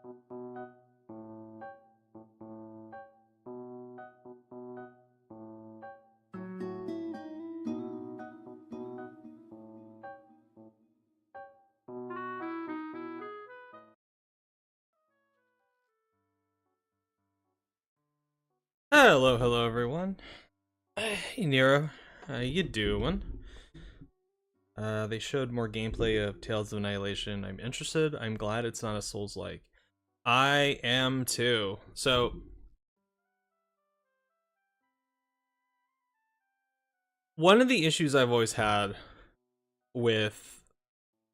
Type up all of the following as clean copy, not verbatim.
Hello everyone. Hey Nero, how you doing? They showed more gameplay of Tales of Annihilation. I'm interested. I'm glad it's not a Souls-like. I am too. So, one of the issues I've always had with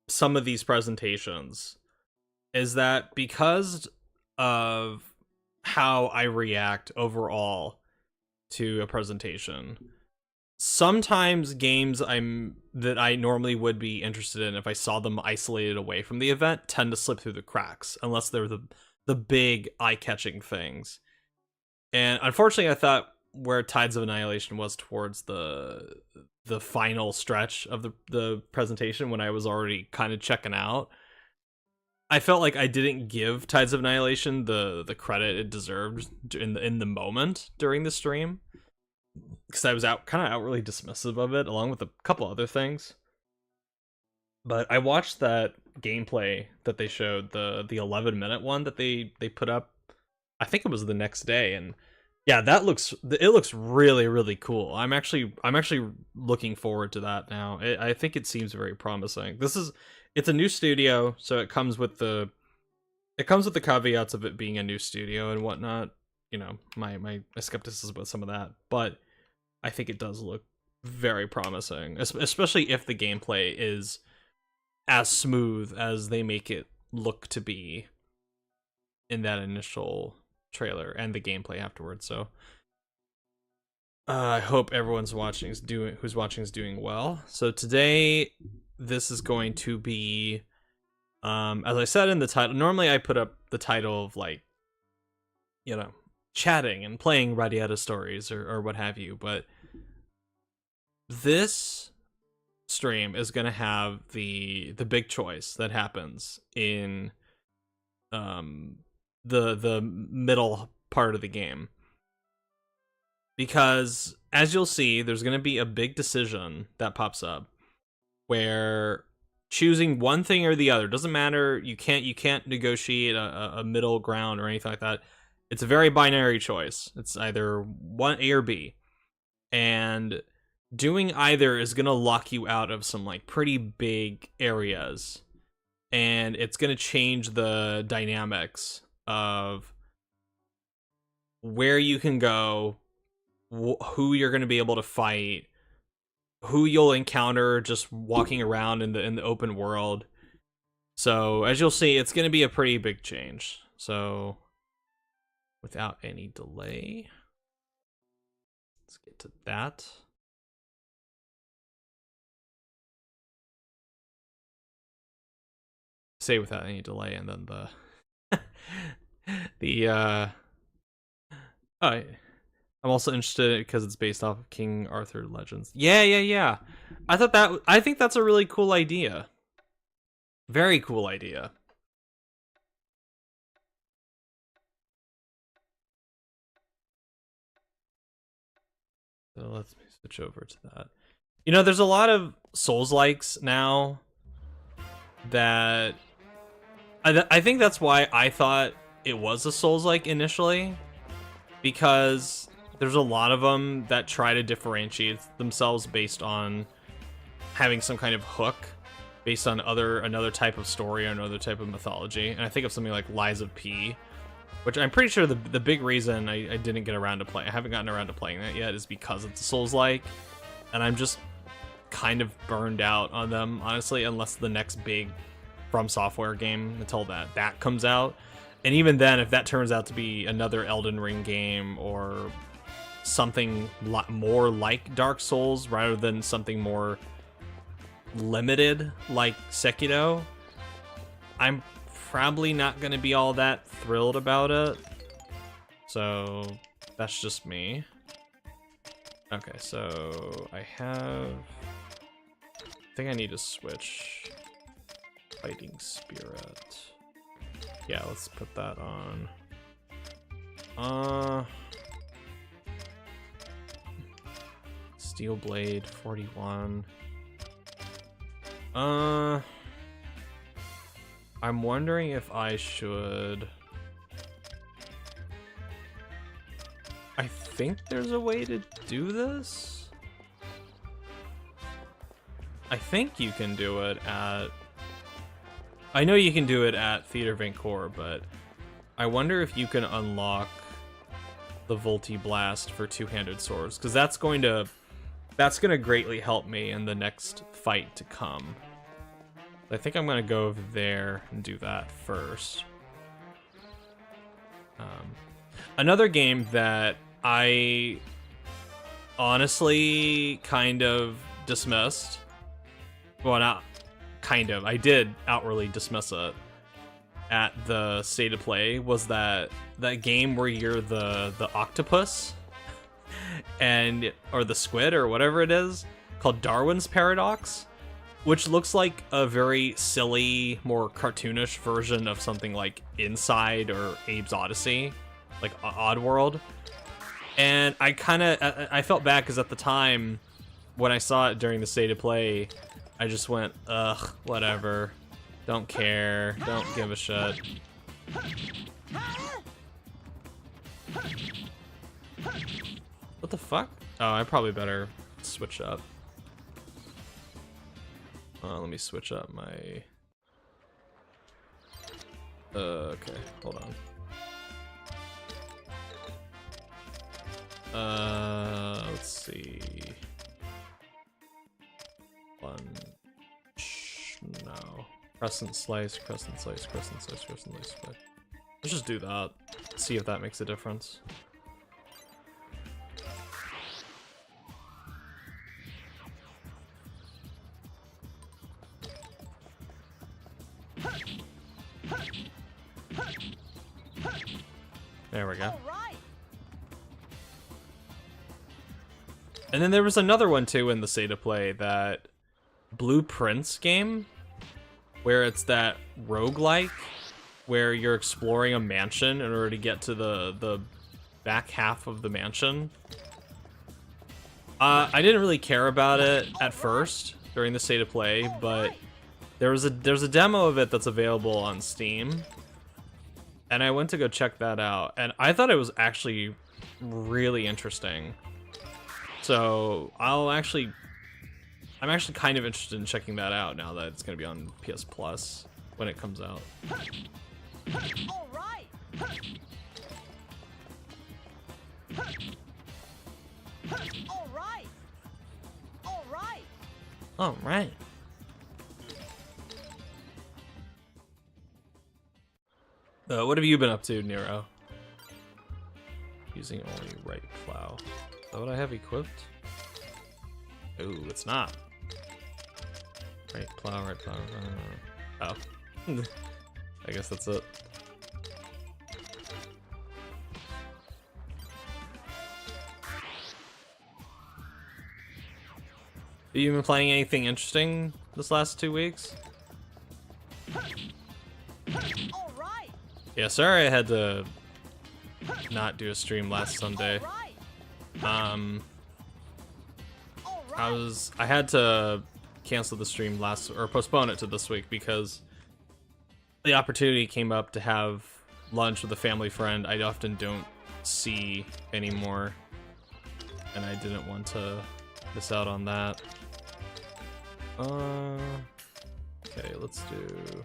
some of these presentations is that because of how I react overall to a presentation, sometimes games that I normally would be interested in if I saw them isolated away from the event tend to slip through the cracks unless they're the big eye-catching things. And unfortunately, I thought where Tides of Annihilation was towards the final stretch of the presentation when I was already kind of checking out, I felt like I didn't give Tides of Annihilation the credit it deserved in the moment during the stream, because I was kind of outwardly dismissive of it, along with a couple other things. But I watched that gameplay that they showed, the 11-minute one that they put up. I think it was the next day, and yeah, it looks really cool. I'm actually looking forward to that now. I think it seems very promising. It's a new studio, so it comes with the caveats of it being a new studio and whatnot. You know, my skepticism about some of that, but I think it does look very promising, especially if the gameplay is as smooth as they make it look to be in that initial trailer and the gameplay afterwards. So I hope everyone's who's watching is doing well. So today, this is going to be, as I said in the title. Normally, I put up the title of, like, you know, chatting and playing Radiata stories or what have you, but this stream is going to have the big choice that happens in the middle part of the game, because as you'll see, there's going to be a big decision that pops up where choosing one thing or the other doesn't matter. You can't negotiate a middle ground or anything like that. It's a very binary choice. It's either one, A or B, and doing either is gonna lock you out of some, like, pretty big areas, and it's gonna change the dynamics of where you can go, who you're gonna be able to fight, who you'll encounter just walking around in the open world. So as you'll see, it's gonna be a pretty big change. So without any delay, let's get to that. Say without any delay, and then the I'm also interested because it's based off of King Arthur Legends. Yeah. I think that's a really cool idea. Very cool idea. So let's switch over to that. You know, there's a lot of Souls-likes now that I think that's why I thought it was a Souls-like initially, because there's a lot of them that try to differentiate themselves based on having some kind of hook, based on another type of story or another type of mythology. And I think of something like Lies of P, which I'm pretty sure the big reason I didn't get around to play, I haven't gotten around to playing that yet, is because it's a Souls-like, and I'm just kind of burned out on them, honestly, unless the next big From Software game, until that comes out. And even then, if that turns out to be another Elden Ring game or something more like Dark Souls rather than something more limited like Sekiro, I'm probably not going to be all that thrilled about it. So that's just me. Okay, so I think I need to switch Fighting Spirit. Yeah, let's put that on. Steel Blade 41. I'm wondering if I should. I think there's a way to do this. I think you can do it at. I know you can do it at Theater Vancour, but I wonder if you can unlock the Volti Blast for two-handed swords, because that's gonna greatly help me in the next fight to come. I think I'm gonna go over there and do that first. Another game that I honestly kind of dismissed. Well, not kind of. I did outwardly dismiss it at the State of Play. Was that game where you're the octopus or the squid or whatever it is, called Darwin's Paradox, which looks like a very silly, more cartoonish version of something like Inside or Abe's Odyssey, like Oddworld. And I felt bad because at the time when I saw it during the State of Play, I just went, ugh, whatever. Don't care. Don't give a shit. What the fuck? Oh, I probably better switch up. Let me switch up my... okay, hold on. Let's see... No. Crescent slice, crescent slice, crescent slice, crescent slice. Let's just do that. See if that makes a difference. There we go. And then there was another one too in the State of Play, that Blue Prince game, where it's that roguelike where you're exploring a mansion in order to get to the back half of the mansion. I didn't really care about it at first during the State of Play, but there's a demo of it that's available on Steam, and I went to go check that out, and I thought it was actually really interesting. So I'm actually kind of interested in checking that out now that it's gonna be on PS Plus when it comes out. All right. All right. All right. All right. What have you been up to, Nero? Using only right plow. Is that what I have equipped? Ooh, it's not. Right plow, right plow. Oh. I guess that's it. Have you been playing anything interesting this last 2 weeks? All right. Yeah, sorry I had to not do a stream last Sunday. I had to cancel the stream or postpone it to this week because the opportunity came up to have lunch with a family friend I often don't see anymore, and I didn't want to miss out on that. Okay, let's do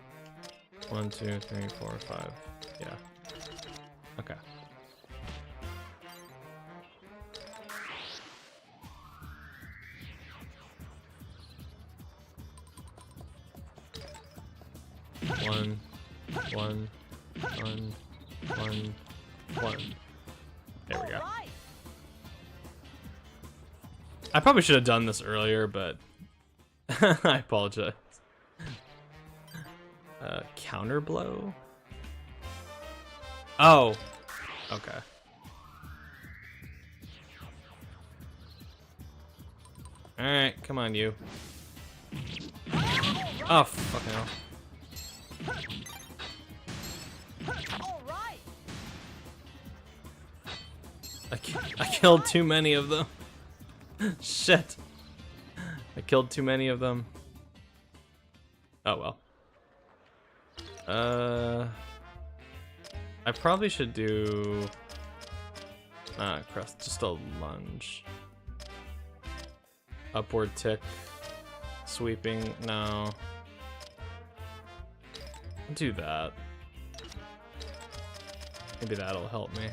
1, 2, 3, 4, 5. Yeah. Okay. One. There we go. I probably should have done this earlier, but I apologize. Counter blow? Oh. Okay. Alright, come on, you. Oh, fucking hell. All right. I killed too many of them. Shit. I killed too many of them. Oh well. I probably should do crest, just a lunge. Upward tick. Sweeping, no. I'll do that. Maybe that'll help me.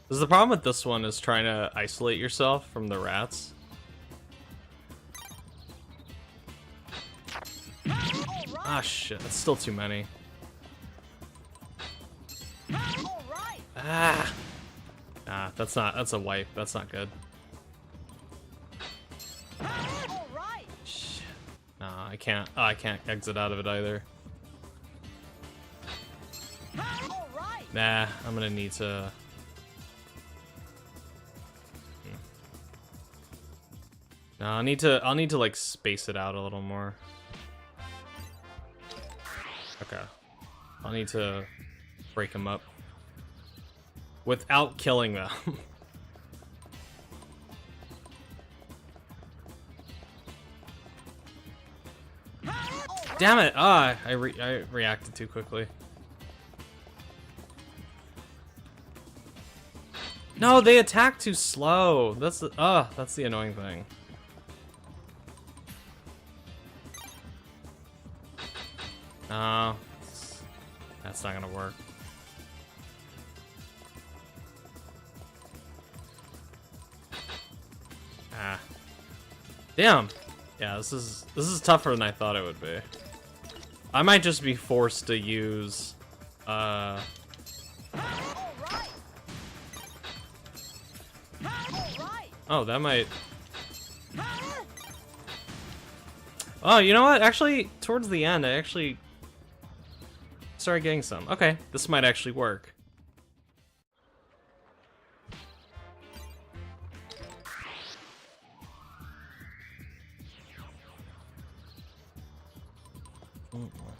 Because the problem with this one is trying to isolate yourself from the rats. Ah, shit, that's still too many. All right. Ah! Ah, that's a wipe. That's not good. All right. Shit. Nah, I can't. Oh, I can't exit out of it either. All right. Nah, I'm gonna need to. No, I'll need to like space it out a little more. Okay. I'll need to break them up without killing them. Damn it! Ah, I reacted too quickly. No, they attack too slow. That's the annoying thing. No, that's not gonna work. Ah, damn. Yeah, this is tougher than I thought it would be. I might just be forced to use. All right. All right. Oh, that might. Oh, you know what? Actually, towards the end, I actually started getting some. Okay, this might actually work.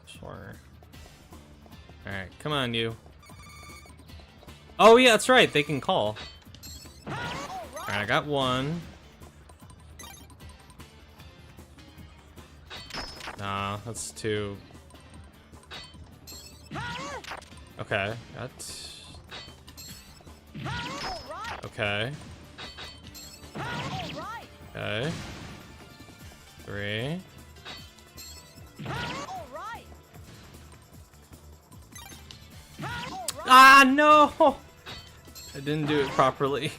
Sure. Alright, come on, you. Oh, yeah, that's right. They can call. Alright, I got one. Nah, that's two. Okay, got. Okay. Okay. Three. Ah, no! I didn't do it properly.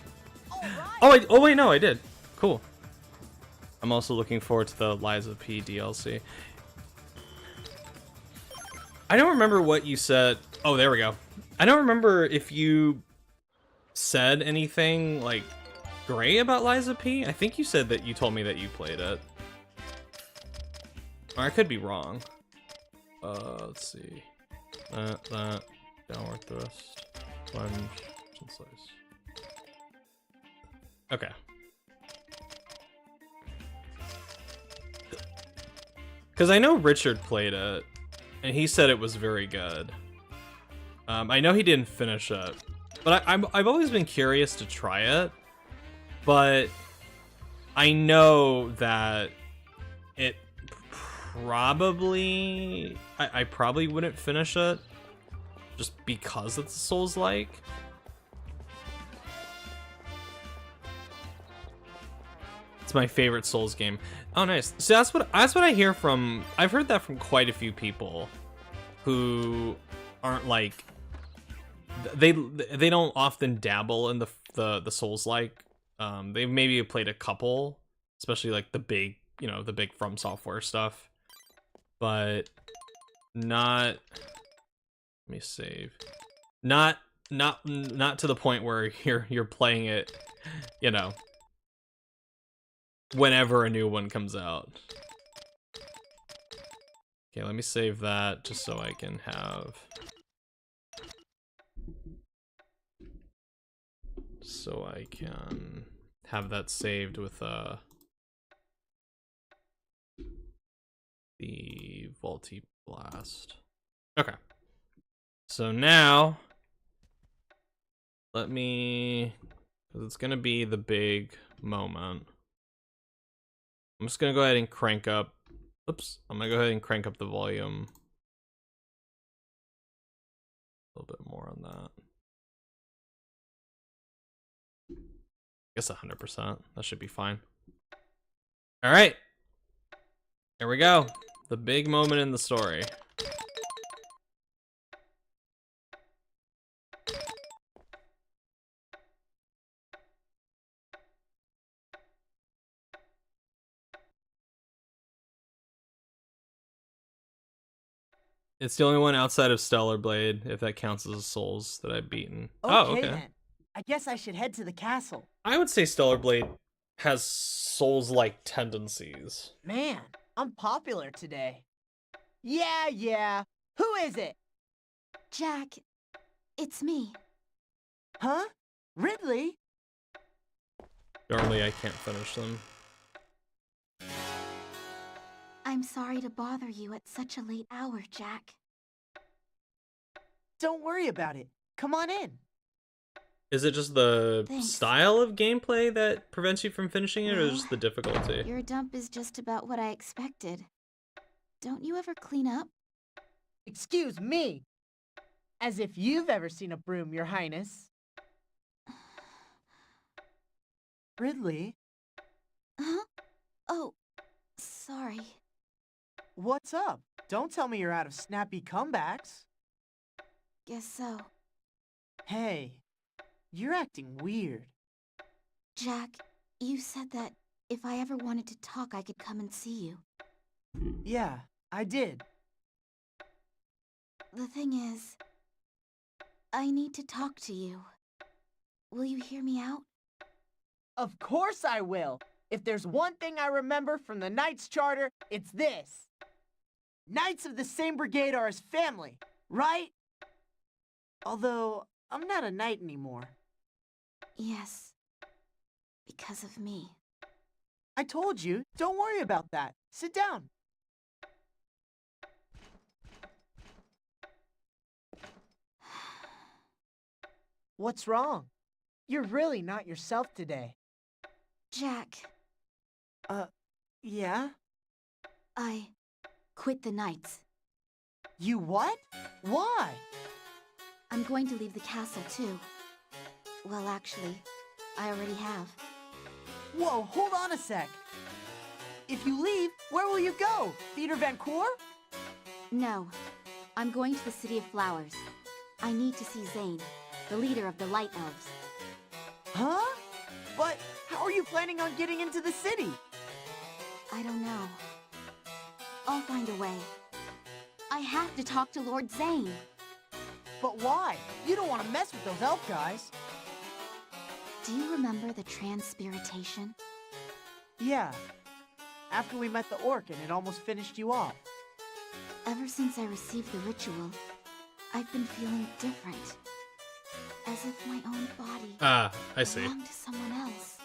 Oh wait, no, I did. Cool. I'm also looking forward to the Liza P DLC. I don't remember what you said. Oh, there we go. I don't remember if you said anything like gray about Liza P. I think you said that you told me that you played it. Or I could be wrong. Let's see. That. Downward thrust. Plunge. And slice. Okay. Because I know Richard played it, and he said it was very good. I know he didn't finish it, but I've always been curious to try it, but I know that it probably... I probably wouldn't finish it, just because it's Souls-like. It's my favorite Souls game. Oh, nice. So that's what I hear from. I've heard that from quite a few people who aren't like they don't often dabble in the Souls-like. They maybe played a couple, especially like the big From Software stuff, but not. Let me save. Not to the point where you're playing it, whenever a new one comes out. Okay, let me save that just so I can have that saved with the Volti Blast. Okay. So now, let me, because it's going to be the big moment. I'm just going to go ahead and crank up, I'm going to go ahead and crank up the volume a little bit more on that. I guess 100%, that should be fine. All right, here we go. The big moment in the story. It's the only one outside of Stellar Blade, if that counts as Souls, that I've beaten. Okay, then. I guess I should head to the castle. I would say Stellar Blade has Souls-like tendencies. Man, I'm popular today. Yeah. Who is it? Jack, it's me. Huh? Ridley? Normally I can't finish them. I'm sorry to bother you at such a late hour, Jack. Don't worry about it. Come on in. Is it just the Thanks. style of gameplay that prevents you from finishing it, or Well, just the difficulty? Your dump is just about what I expected. Don't you ever clean up? Excuse me. As if you've ever seen a broom, Your Highness. Ridley, Huh? Oh, sorry. what's up? Don't tell me you're out of snappy comebacks. Guess so. Hey, you're acting weird. Jack, you said that if I ever wanted to talk, I could come and see you. Yeah, I did. The thing is, I need to talk to you. Will you hear me out? Of course I will. If there's one thing I remember from the Knights Charter, it's this. Knights of the same brigade are as family, right? Although, I'm not a knight anymore. Yes. Because of me. I told you, don't worry about that. Sit down. What's wrong? You're really not yourself today. Jack, Yeah? I quit the Knights. You what? Why? I'm going to leave the castle too. Well, actually, I already have. Whoa, hold on a sec. If you leave, where will you go? Theater Vancour? No, I'm going to the City of Flowers. I need to see Zane, the leader of the Light Elves. Huh? But how are you planning on getting into the city? I don't know. I'll find a way. I have to talk to Lord Zane. But why? You don't want to mess with those elf guys. Do you remember the Transpiritation? Yeah. After we met the orc and it almost finished you off. Ever since I received the ritual, I've been feeling different. As if my own body I see. belonged to someone else.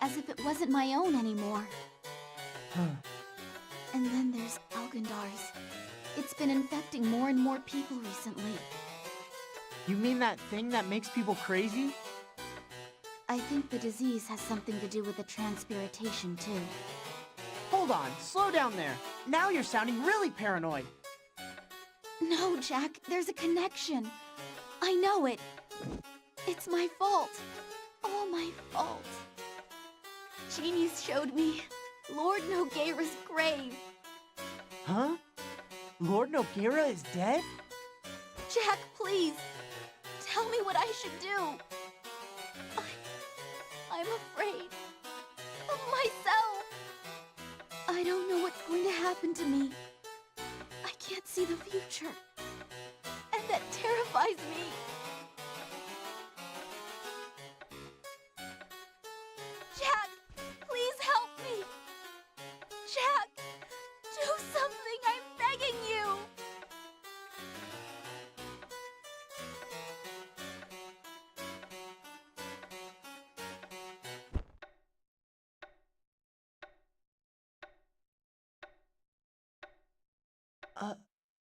As if it wasn't my own anymore. And then there's Algendar's. It's been infecting more and more people recently. You mean that thing that makes people crazy? I think the disease has something to do with the Transpiritation too. Hold on, slow down there. Now you're sounding really paranoid. No, Jack, there's a connection. I know it. It's my fault. All my fault. Genies showed me Lord Nogueira's grave. Huh? Lord Nogueira is dead? Jack, please. Tell me what I should do. I'm afraid of myself. I don't know what's going to happen to me. I can't see the future. And that terrifies me.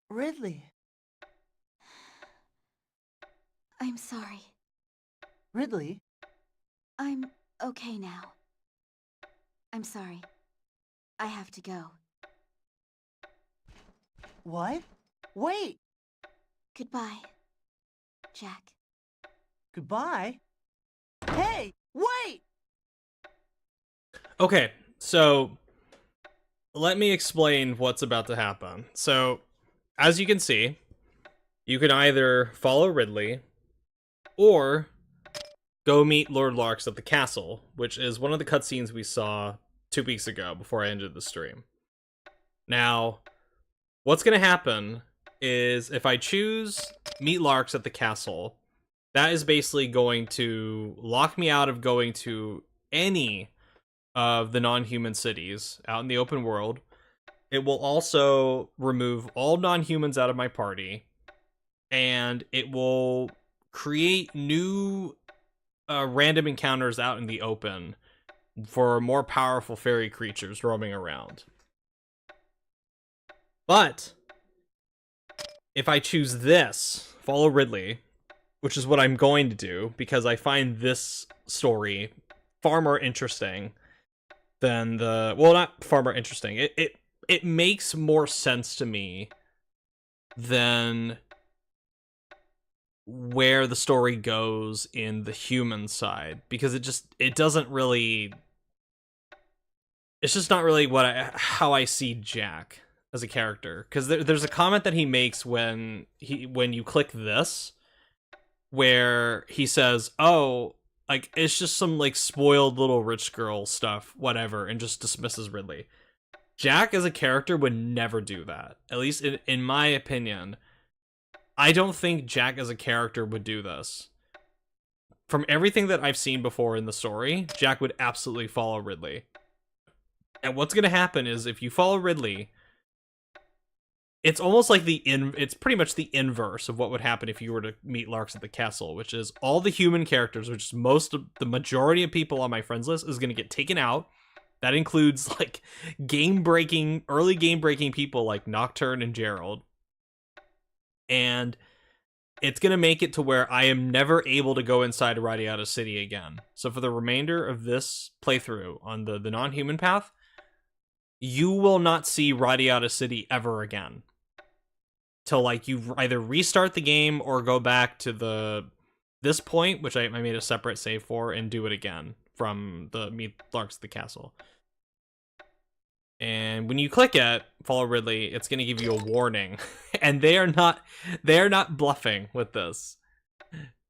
Ridley. I'm sorry. Ridley? I'm okay now. I'm sorry. I have to go. What? Wait! Goodbye, Jack. Goodbye? Hey! Wait! Okay, so let me explain what's about to happen. So, as you can see, you can either follow Ridley or go meet Lord Larks at the castle, which is one of the cutscenes we saw 2 weeks ago before I ended the stream. Now, what's going to happen is if I choose meet Larks at the castle, that is basically going to lock me out of going to any of the non-human cities out in the open world. It will also remove all non-humans out of my party, and it will create new random encounters out in the open for more powerful fairy creatures roaming around. But if I choose this, follow Ridley, which is what I'm going to do because I find this story far more interesting than the, well, not far more interesting. It makes more sense to me than where the story goes in the human side, because it doesn't really, it's just not really how I see Jack as a character. Because there's a comment that he makes when you click this, where he says, "Oh, like it's just some like spoiled little rich girl stuff, whatever," and just dismisses Ridley. Jack as a character would never do that. At least in my opinion, I don't think Jack as a character would do this. From everything that I've seen before in the story, Jack would absolutely follow Ridley. And what's going to happen is if you follow Ridley, it's almost like it's pretty much the inverse of what would happen if you were to meet Larks at the castle, which is all the human characters, which is the majority of people on my friends list, is going to get taken out. That includes like early game breaking people like Nocturne and Gerald. And it's going to make it to where I am never able to go inside Radiata City again. So for the remainder of this playthrough on the non-human path, you will not see Radiata City ever again. Till like you either restart the game or go back to this point, which I made a separate save for, and do it again from the Meet Larks at the Castle. And when you click it, follow Ridley, it's going to give you a warning. And they are not bluffing with this.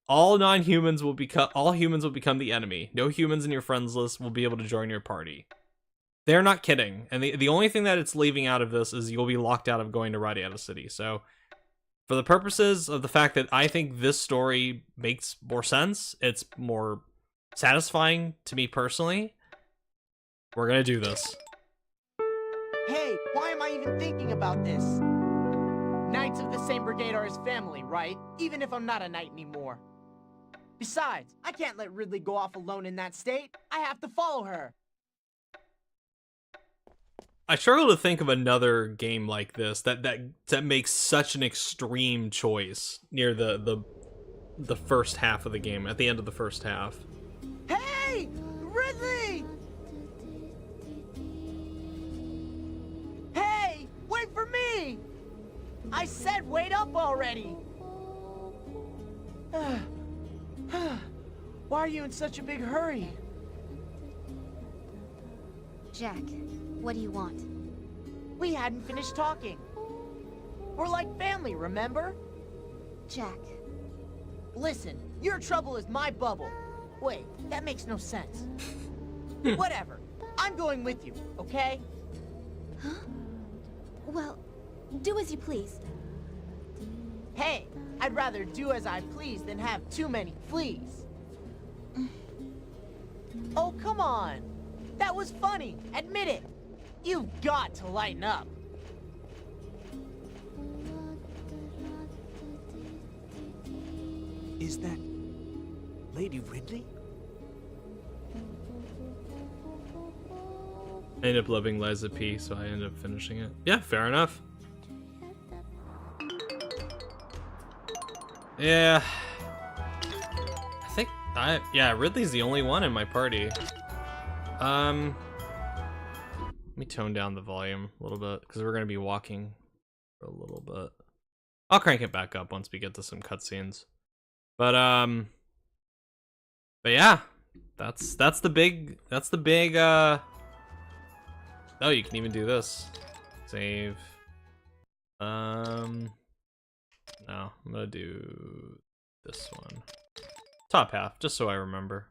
All humans will become the enemy. No humans in your friends list will be able to join your party. They're not kidding. And the only thing that it's leaving out of this is you'll be locked out of going to Radiata City. So for the purposes of the fact that I think this story makes more sense, it's more satisfying to me personally, we're going to do this. Hey, why am I even thinking about this? Knights of the same brigade are his family, right? Even if I'm not a knight anymore. Besides, I can't let Ridley go off alone in that state. I have to follow her. I struggle to think of another game like this that makes such an extreme choice near the first half of the game, at the end of the first half. Hey! Ridley! Hey! Wait for me! I said wait up already! Why are you in such a big hurry? Jack, what do you want? We hadn't finished talking. We're like family, remember? Jack. Listen, your trouble is my bubble. Wait, that makes no sense. Whatever. I'm going with you, okay? Huh? Well, do as you please. Hey, I'd rather do as I please than have too many fleas. Oh, come on. That was funny. Admit it. You've got to lighten up. Is that Lady Ridley? I ended up loving Liza P, so I ended up finishing it. Yeah, fair enough. Yeah. Yeah, Ridley's the only one in my party. Let me tone down the volume a little bit because we're gonna be walking for a little bit. I'll crank it back up once we get to some cutscenes. But yeah, that's the big oh, you can even do this. Save. No, I'm gonna do this one. Top half, just so I remember.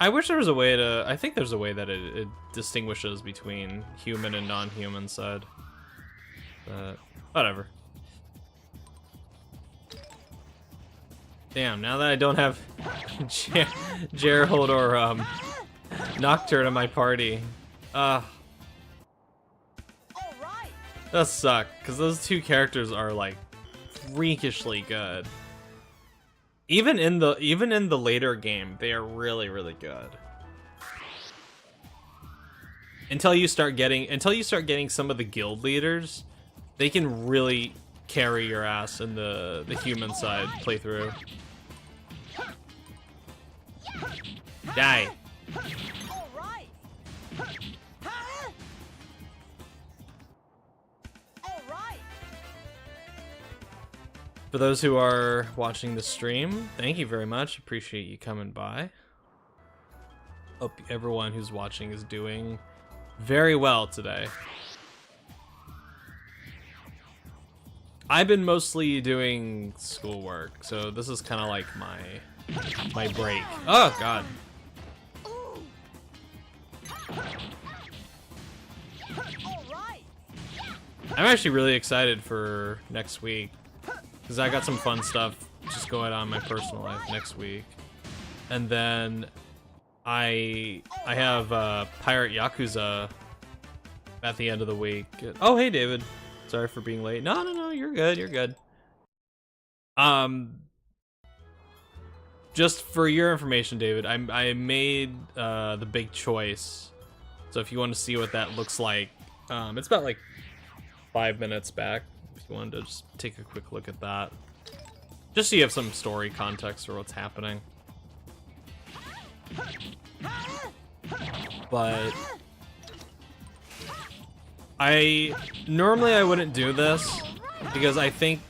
I wish there was a way to... I think there's a way that it distinguishes between human and non-human side. But, whatever. Damn, now that I don't have Gerald or Nocturne in my party. All right. That suck, because those two characters are, like, freakishly good. Even in the later game, they are really, really good. Until you start getting some of the guild leaders, they can really carry your ass in the human side playthrough. Die. All right. All right. For those who are watching the stream, thank you very much. Appreciate you coming by. Hope everyone who's watching is doing very well today. I've been mostly doing schoolwork, so this is kind of like my break. Oh god. All right. I'm actually really excited for next week because I got some fun stuff just going on in my personal life next week, and then I have Pirate Yakuza at the end of the week. Oh hey David, sorry for being late. No, you're good. Just for your information, David, I made the big choice. So if you want to see what that looks like, it's about like 5 minutes back. If you wanted to just take a quick look at that, just so you have some story context for what's happening. But normally I wouldn't do this because I think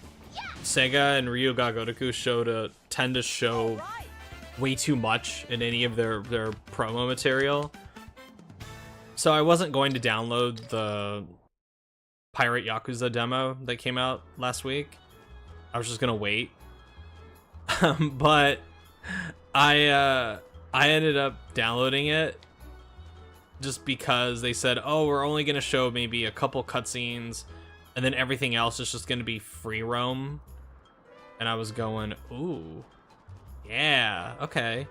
Sega and Ryu Ga Gotoku tend to show way too much in any of their promo material. So I wasn't going to download the Pirate Yakuza demo that came out last week. I was just gonna wait. But I ended up downloading it just because they said, oh, we're only gonna show maybe a couple cutscenes and then everything else is just gonna be free roam. And I was going, ooh, yeah, okay.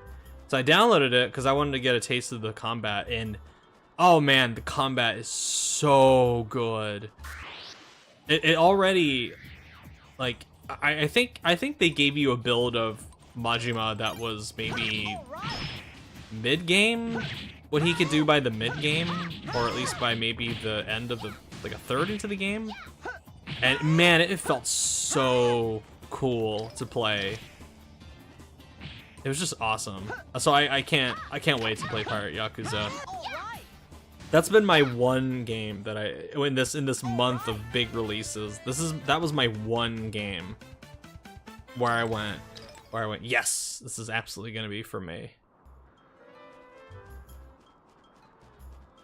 So I downloaded it because I wanted to get a taste of the combat, and oh man, the combat is so good. It already, like, I think they gave you a build of Majima that was maybe mid-game, what he could do by the mid-game, or at least by maybe the end of like a third into the game. And man, it felt so cool to play. It was just awesome. So I can't wait to play Pirate Yakuza. That's been my one game that in this month of big releases. That was my one game where I went, yes, this is absolutely gonna be for me.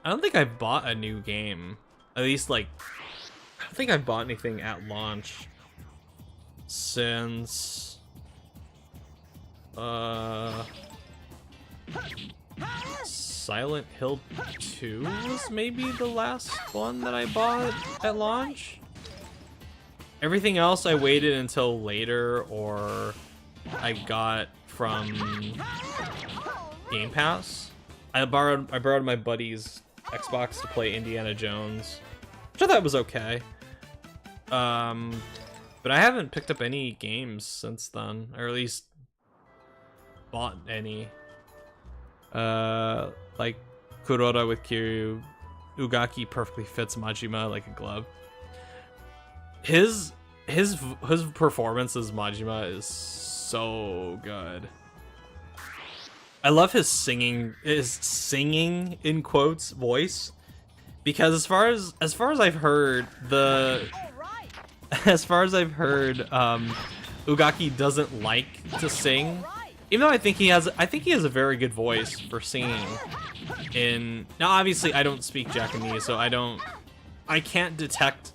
I don't think I bought a new game. At least, like, I don't think I bought anything at launch since Silent Hill 2 was maybe the last one that I bought at launch. Everything else I waited until later, or I got from Game Pass. I borrowed my buddy's Xbox to play Indiana Jones, which I thought was okay. But I haven't picked up any games since then, or at least bought any. Like Kuroda with Kiryu, Ugaki perfectly fits Majima like a glove. His his performance as Majima is so good. I love his singing in quotes voice, because as far as I've heard, All right. as far as I've heard, Ugaki doesn't like to sing, Right. even though I think he has a very good voice for singing. Now obviously I don't speak Japanese, so I can't detect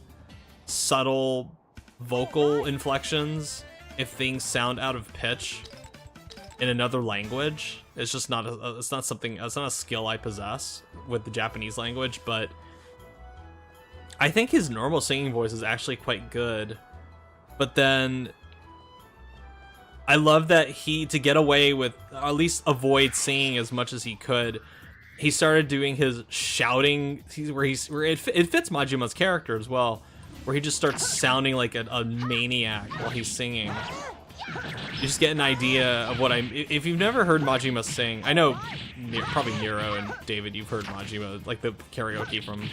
subtle vocal inflections if things sound out of pitch in another language. It's just not it's not a skill I possess with the Japanese language, but I think his normal singing voice is actually quite good. But then I love that to get away with, or at least avoid singing as much as he could, he started doing his shouting, where it fits Majima's character as well, where he just starts sounding like a maniac while he's singing. You just get an idea of what if you've never heard Majima sing, I know probably Nero and David, you've heard Majima, like the karaoke from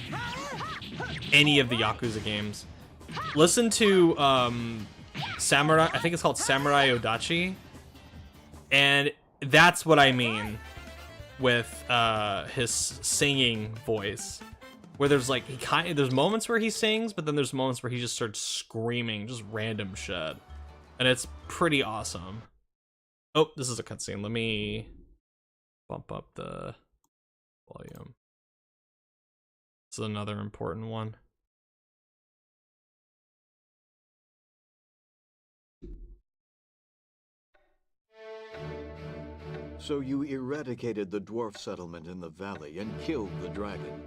any of the Yakuza games. Listen to Samurai, I think it's called Samurai Odachi, and that's what I mean with his singing voice, where there's like there's moments where he sings, but then there's moments where he just starts screaming just random shit, and it's pretty awesome. Oh, this is a cutscene. Let me bump up the volume. This is another important one. So you eradicated the dwarf settlement in the valley and killed the dragon.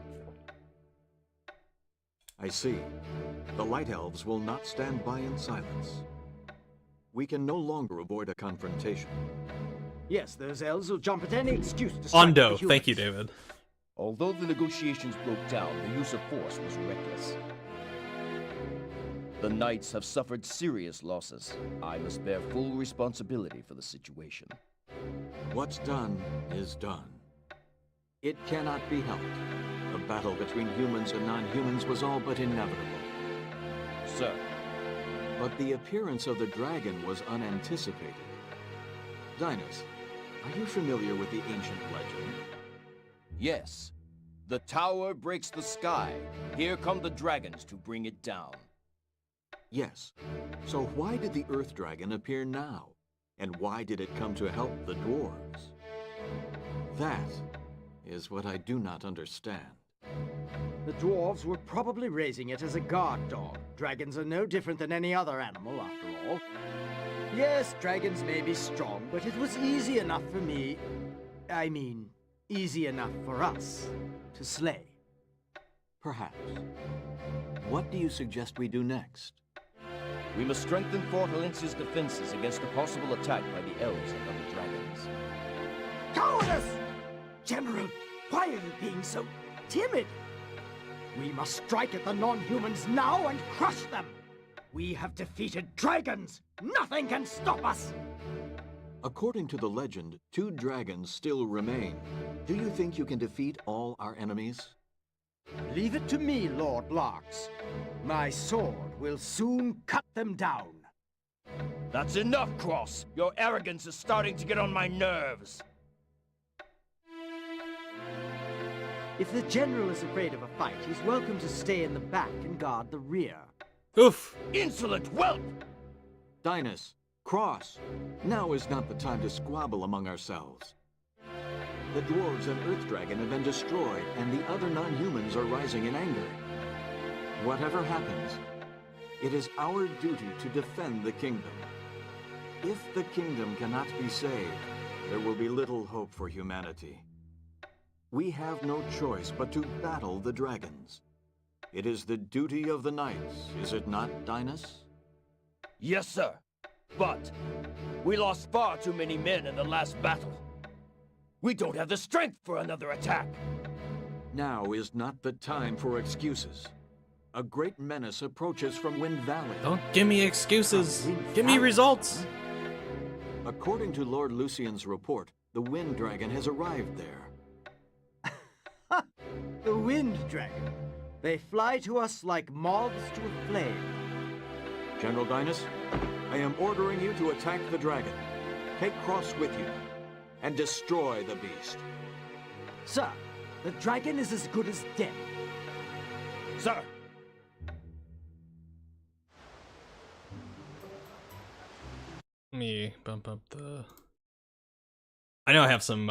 I see. The Light Elves will not stand by in silence. We can no longer avoid a confrontation. Yes, those elves will jump at any excuse to strike the Ondo, humans. thank you, David. Although the negotiations broke down, the use of force was reckless. The Knights have suffered serious losses. I must bear full responsibility for the situation. What's done is done. It cannot be helped. The battle between humans and non-humans was all but inevitable. Sir, But the appearance of the dragon was unanticipated. Dinas, are you familiar with the ancient legend? yes. The tower breaks the sky. Here come the dragons to bring it down. Yes. So why did the Earth Dragon appear now? And why did it come to help the dwarves? That is what I do not understand. The dwarves were probably raising it as a guard dog. Dragons are no different than any other animal, after all. Yes, dragons may be strong, but it was easy enough for me... I mean, easy enough for us to slay. Perhaps. What do you suggest we do next? We must strengthen Fort Valencia's defenses against a possible attack by the elves and other dragons. Cowardice! General, why are you being so timid? We must strike at the non-humans now and crush them! We have defeated dragons! Nothing can stop us! According to the legend, 2 dragons still remain. Do you think you can defeat all our enemies? Leave it to me, Lord Larks. My sword will soon cut them down. That's enough, Cross! Your arrogance is starting to get on my nerves! If the general is afraid of a fight, he's welcome to stay in the back and guard the rear. Oof. Insolent whelp! Dinas, Cross, now is not the time to squabble among ourselves. The dwarves and Earth Dragon have been destroyed, and the other non-humans are rising in anger. Whatever happens, it is our duty to defend the kingdom. If the kingdom cannot be saved, there will be little hope for humanity. We have no choice but to battle the dragons. It is the duty of the knights, is it not, Dinas? Yes, sir. But we lost far too many men in the last battle. We don't have the strength for another attack. Now is not the time for excuses. A great menace approaches from Wind Valley. Don't give me excuses. Wind Give me Valley? results. According to Lord Lucian's report, the Wind Dragon has arrived there. The Wind Dragon. They fly to us like moths to a flame. General Dynas, I am ordering you to attack the dragon. Take Cross with you, and destroy the beast. Sir, the dragon is as good as dead. Sir! Let me bump up the... I know I have some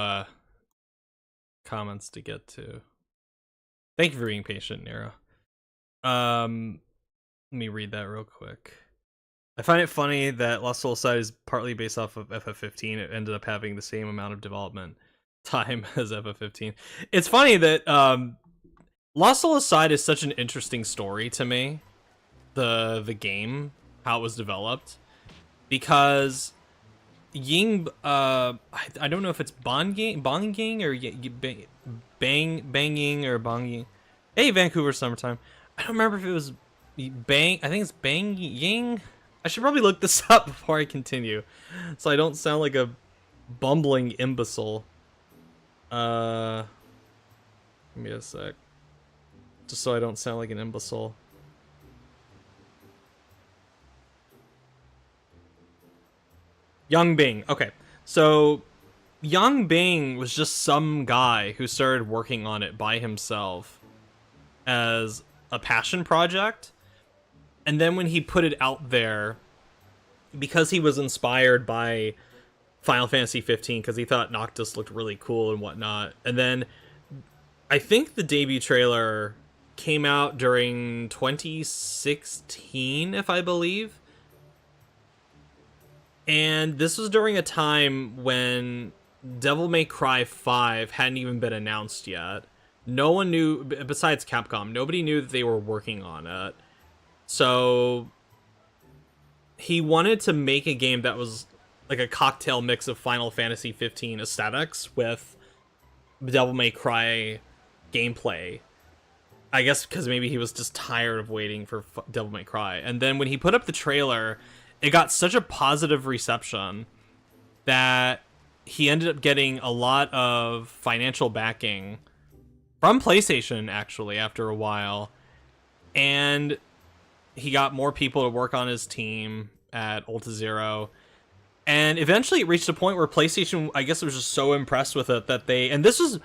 comments to get to. Thank you for being patient, Nero. Let me read that real quick. I find it funny that Lost Soul Side is partly based off of FF15. It ended up having the same amount of development time as FF15. It's funny that Lost Soul Aside is such an interesting story to me. The game, how it was developed, because Ying, I don't know if it's Banging or Banging or Banging. Hey, Vancouver summertime. I don't remember if it was Bang. I think it's Banging. I should probably look this up before I continue, so I don't sound like a bumbling imbecile. Give me a sec, just so I don't sound like an imbecile. Yang Bing. Okay, so Yang Bing was just some guy who started working on it by himself as a passion project. And then when he put it out there, because he was inspired by Final Fantasy 15, because he thought Noctis looked really cool and whatnot. And then I think the debut trailer came out during 2016, if I believe. And this was during a time when Devil May Cry 5 hadn't even been announced yet. No one knew, besides Capcom, nobody knew that they were working on it. So he wanted to make a game that was like a cocktail mix of Final Fantasy 15 aesthetics with Devil May Cry gameplay. I guess because maybe he was just tired of waiting for Devil May Cry. And then when he put up the trailer, it got such a positive reception that he ended up getting a lot of financial backing from PlayStation, actually, after a while. And he got more people to work on his team at Ulta Zero. And eventually it reached a point where PlayStation, I guess, was just so impressed with it that they... And this was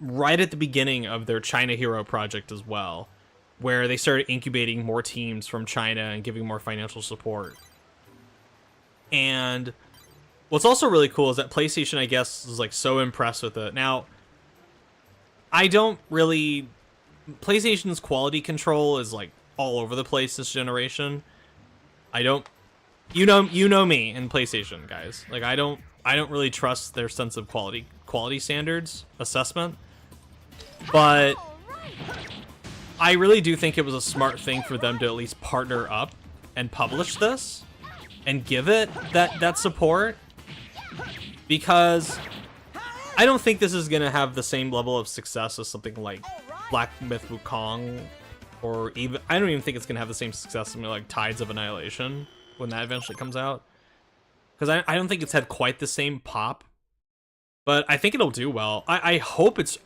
right at the beginning of their China Hero project as well, where they started incubating more teams from China and giving more financial support. And what's also really cool is that PlayStation, I guess, was like so impressed with it. Now, I don't really... PlayStation's quality control is like all over the place this generation. I don't... You know me in PlayStation, guys. Like, I don't really trust their sense of quality standards assessment. But I really do think it was a smart thing for them to at least partner up and publish this and give it that support, because I don't think this is gonna have the same level of success as something like Black Myth Wukong, or even I don't even think it's gonna have the same success as something like Tides of Annihilation when that eventually comes out, because I don't think it's had quite the same pop. But I think it'll do well. I hope it's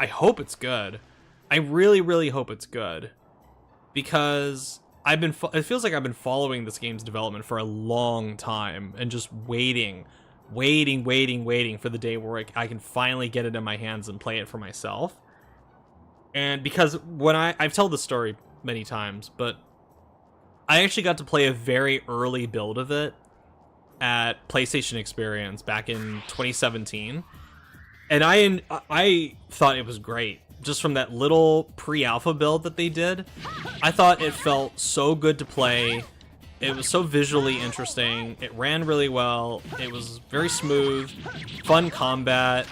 good. I really hope it's good, because it feels like I've been following this game's development for a long time and just waiting for the day where I can finally get it in my hands and play it for myself. And because when I've told this story many times, but I actually got to play a very early build of it at PlayStation Experience back in 2017. And I thought it was great. Just from that little pre-alpha build that they did, I thought it felt so good to play. It was so visually interesting. It ran really well. It was very smooth, fun combat,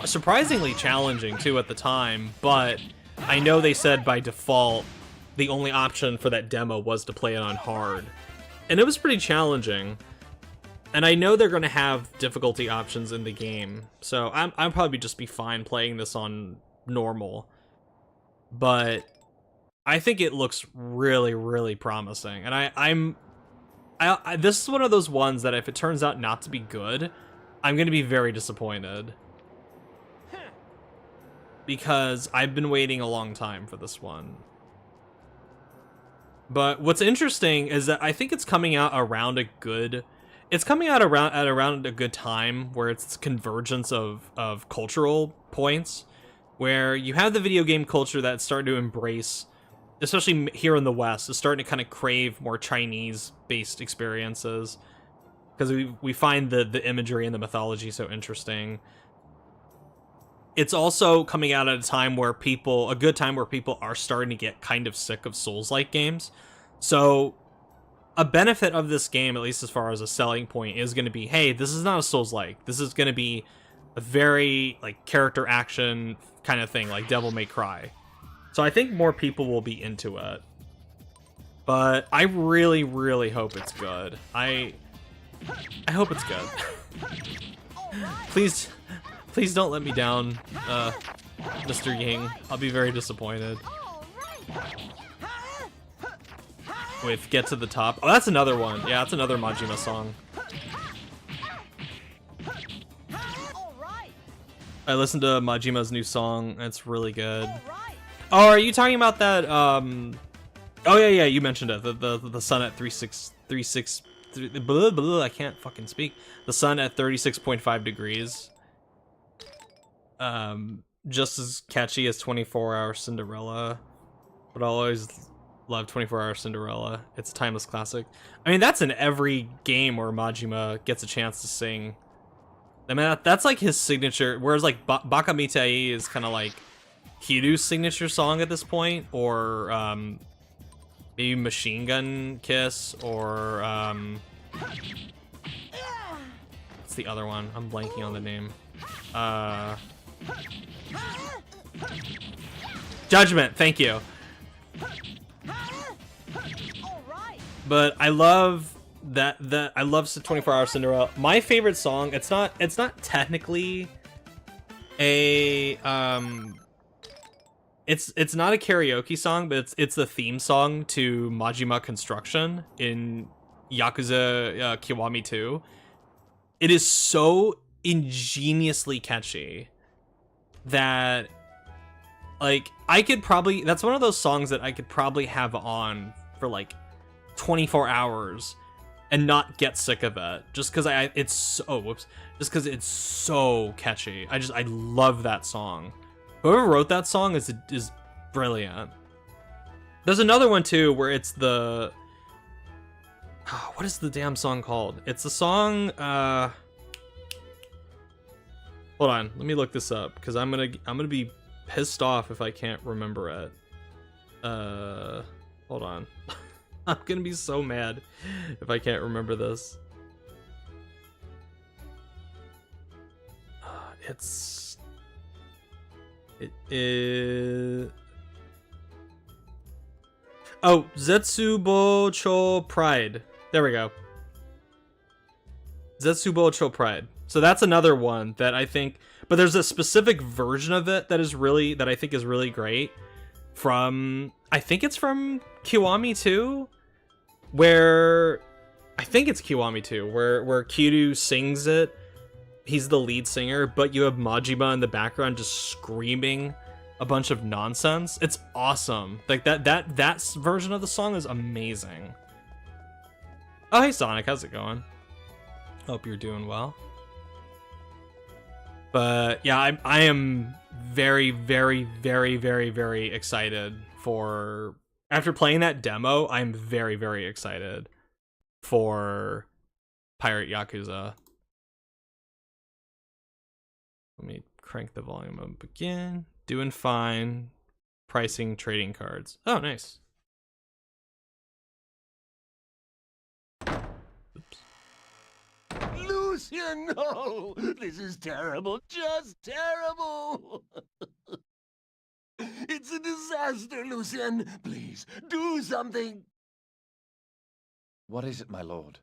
surprisingly challenging too at the time. But I know they said by default the only option for that demo was to play it on hard, and it was pretty challenging. And I know they're going to have difficulty options in the game, so I'll probably just be fine playing this on normal. But I think it looks really promising, and this is one of those ones that if it turns out not to be good, I'm going to be very disappointed, because I've been waiting a long time for this one. But what's interesting is that I think it's coming out around a good. It's coming out around a good time where it's convergence of cultural points, where you have the video game culture that's starting to embrace, especially here in the West, is starting to kind of crave more Chinese-based experiences because we find the imagery and the mythology so interesting. It's also coming out at a time where a good time where people are starting to get kind of sick of Souls-like games. So a benefit of this game, at least as far as a selling point, is going to be, hey, this is not a Souls-like. This is going to be a very like character action kind of thing, like Devil May Cry. So I think more people will be into it. But I really, really hope it's good. I hope it's good. Please don't let me down, Mr. Ying. I'll be very disappointed. With Get to the Top. Oh, that's another one. Yeah, that's another Majima song. I listened to Majima's new song. It's really good. Oh, are you talking about that? Oh yeah, you mentioned it. The sun at 36, blah, blah, I can't fucking speak. The sun at 36.5 degrees. Just as catchy as 24-Hour Cinderella, but I'll always love 24-Hour Cinderella. It's a timeless classic. I mean, that's in every game where Majima gets a chance to sing. I mean, that's like his signature, whereas like Baka Mitai is kind of like Hiru's signature song at this point, or maybe Machine Gun Kiss, or what's the other one? I'm blanking on the name. Judgment, thank you. But I love that I love 24-Hour Cinderella. My favorite song, it's not technically a it's not a karaoke song, but it's the theme song to Majima Construction in Yakuza Kiwami 2. It is so ingeniously catchy that like that's one of those songs that I could probably have on for like 24 hours and not get sick of it, just because just because it's so catchy. I love that song. Whoever wrote that song is brilliant. There's another one too where it's the what is the damn song called? It's the song hold on, let me look this up because I'm gonna be pissed off if I can't remember it. Hold on. I'm gonna be so mad if I can't remember this. It is. Oh, Zetsubo Cho Pride. There we go. Zetsubo Cho Pride. So that's another one that I think, but there's a specific version of it that I think is really great. I think it's from Kiwami 2, where where Kiryu sings it. He's the lead singer, but you have Majima in the background just screaming a bunch of nonsense. It's awesome. Like that version of the song is amazing. Oh, hey Sonic, how's it going? Hope you're doing well. But yeah, I am very, very, very, very, very excited for, after playing that demo, I'm very, very excited for Pirate Yakuza. Let me crank the volume up again. Doing fine. Pricing trading cards. Oh, nice. Lucian, no! This is terrible, just terrible! It's a disaster, Lucian! Please, do something! What is it, my lord?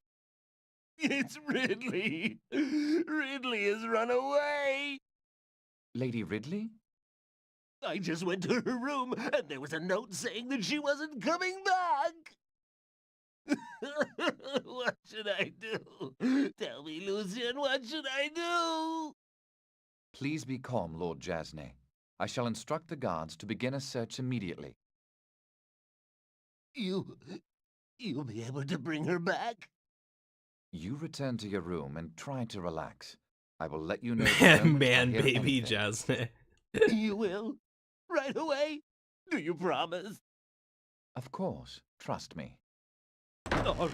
It's Ridley! Ridley has run away! Lady Ridley? I just went to her room, and there was a note saying that she wasn't coming back! What should I do? Tell me, Lucian, what should I do? Please be calm, Lord Jasney. I shall instruct the guards to begin a search immediately. You'll be able to bring her back? You return to your room and try to relax. I will let you know. Man, baby Jasmine. You will? Right away? Do you promise? Of course. Trust me. All right.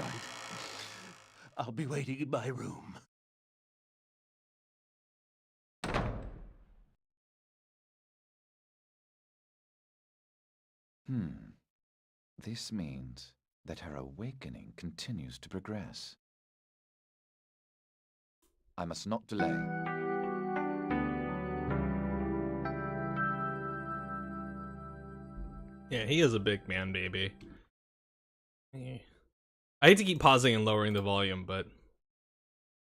I'll be waiting in my room. This means that her awakening continues to progress. I must not delay. Yeah, he is a big man, baby. I hate to keep pausing and lowering the volume, but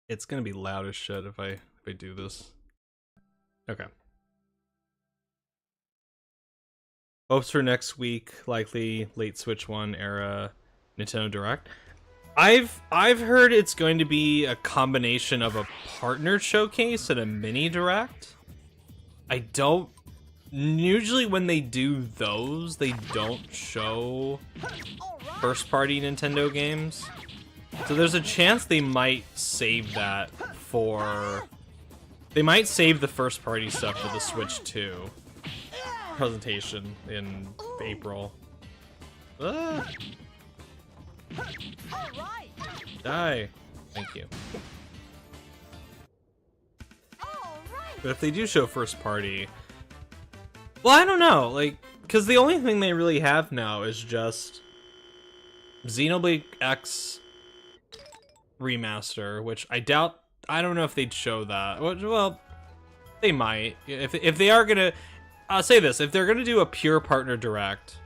it's gonna be loud as shit if I do this. Okay. Hopes for next week, likely late Switch 1 era Nintendo Direct. I've heard it's going to be a combination of a partner showcase and a mini direct. I don't usually when they do those, they don't show first party Nintendo games. So there's a chance they might save that for they might save the first party stuff for the Switch 2 presentation in April. Die. Thank you. But if they do show first party, well, I don't know, like, because the only thing they really have now is just Xenoblade X remaster, which I doubt. I don't know if they'd show that. Well, they might. If they are gonna, I'll say this: if they're gonna do a pure partner direct,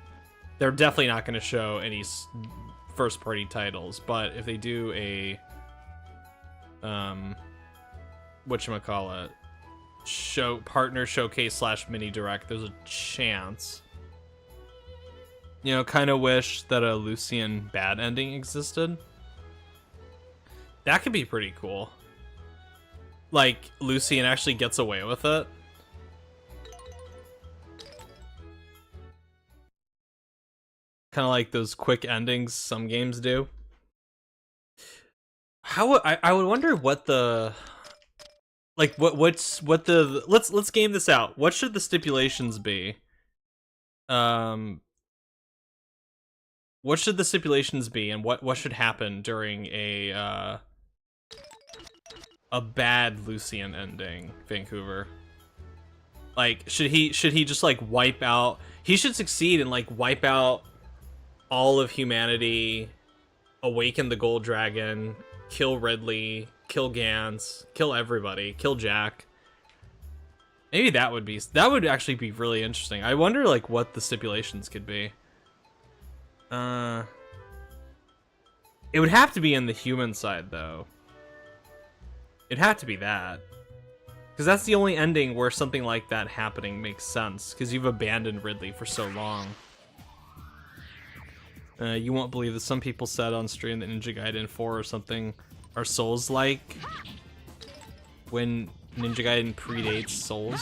they're definitely not gonna show any first party titles. But if they do a whatchamacallit, partner showcase / mini direct, there's a chance. You know, kind of wish that a Lucian bad ending existed. That could be pretty cool. Like, Lucian actually gets away with it. Kind of like those quick endings some games do. I would wonder what the let's game this out. What should the stipulations be? What should the stipulations be, and what should happen during a bad Lucian ending, Vancouver? Like, should he just like wipe out? He should succeed and like wipe out all of humanity, awaken the Gold Dragon, kill Ridley, kill Gans, kill everybody, kill Jack. Maybe that would actually be really interesting. I wonder like what the stipulations could be. It would have to be in the human side though. It'd have to be that. Because that's the only ending where something like that happening makes sense, because you've abandoned Ridley for so long. You won't believe that some people said on stream that Ninja Gaiden 4 or something are Souls-like, when Ninja Gaiden predates Souls.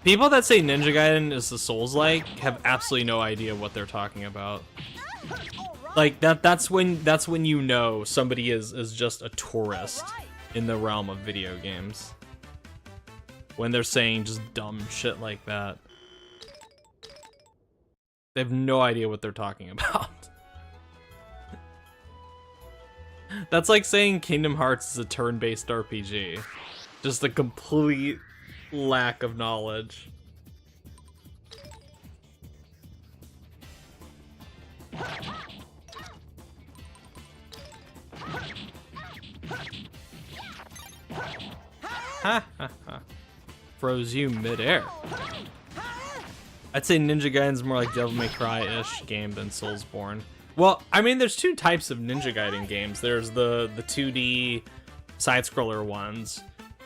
People that say Ninja Gaiden is the Souls-like have absolutely no idea what they're talking about. Like, that's when you know somebody is just a tourist in the realm of video games. When they're saying just dumb shit like that. They have no idea what they're talking about. That's like saying Kingdom Hearts is a turn-based RPG. Just a complete lack of knowledge. Ha ha ha. Froze you midair. I'd say Ninja Gaiden's more like Devil May Cry-ish game than Soulsborne. Well, I mean, there's two types of Ninja Gaiden games. There's the 2D side-scroller ones,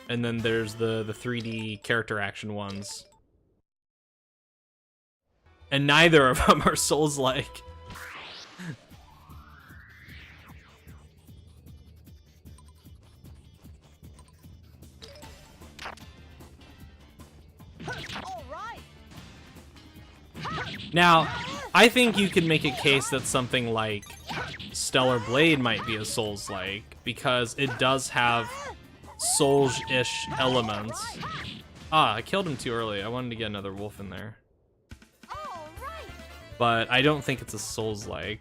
and then there's the 3D character action ones. And neither of them are Souls-like. Now, I think you could make a case that something like Stellar Blade might be a Souls-like, because it does have Souls-ish elements. Ah, I killed him too early. I wanted to get another wolf in there. All right. But I don't think it's a Souls-like.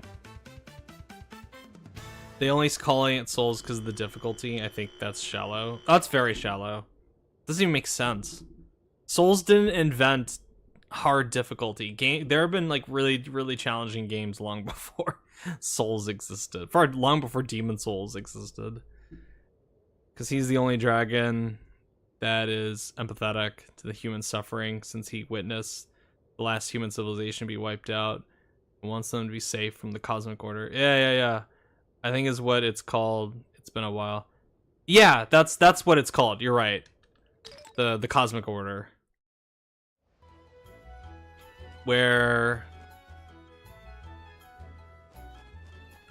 They only calling it Souls because of the difficulty. I think that's shallow. Oh, that's very shallow. Doesn't even make sense. Souls didn't invent hard difficulty. There have been like really challenging games long before Souls existed. Long before Demon Souls existed. Because he's the only dragon that is empathetic to the human suffering, since he witnessed the last human civilization be wiped out and wants them to be safe from the cosmic order. Yeah. I think is what it's called. It's been a while. Yeah, that's what it's called. You're right. The cosmic order. Where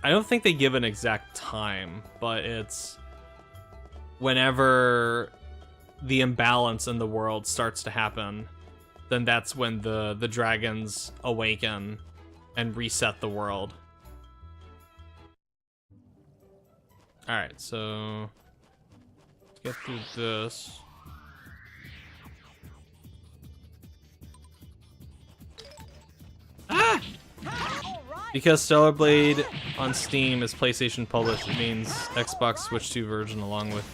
I don't think they give an exact time, but it's whenever the imbalance in the world starts to happen, then that's when the dragons awaken and reset the world. Alright, so let's get through this. Ah! Because Stellar Blade on Steam is PlayStation published, it means Xbox Switch 2 version along with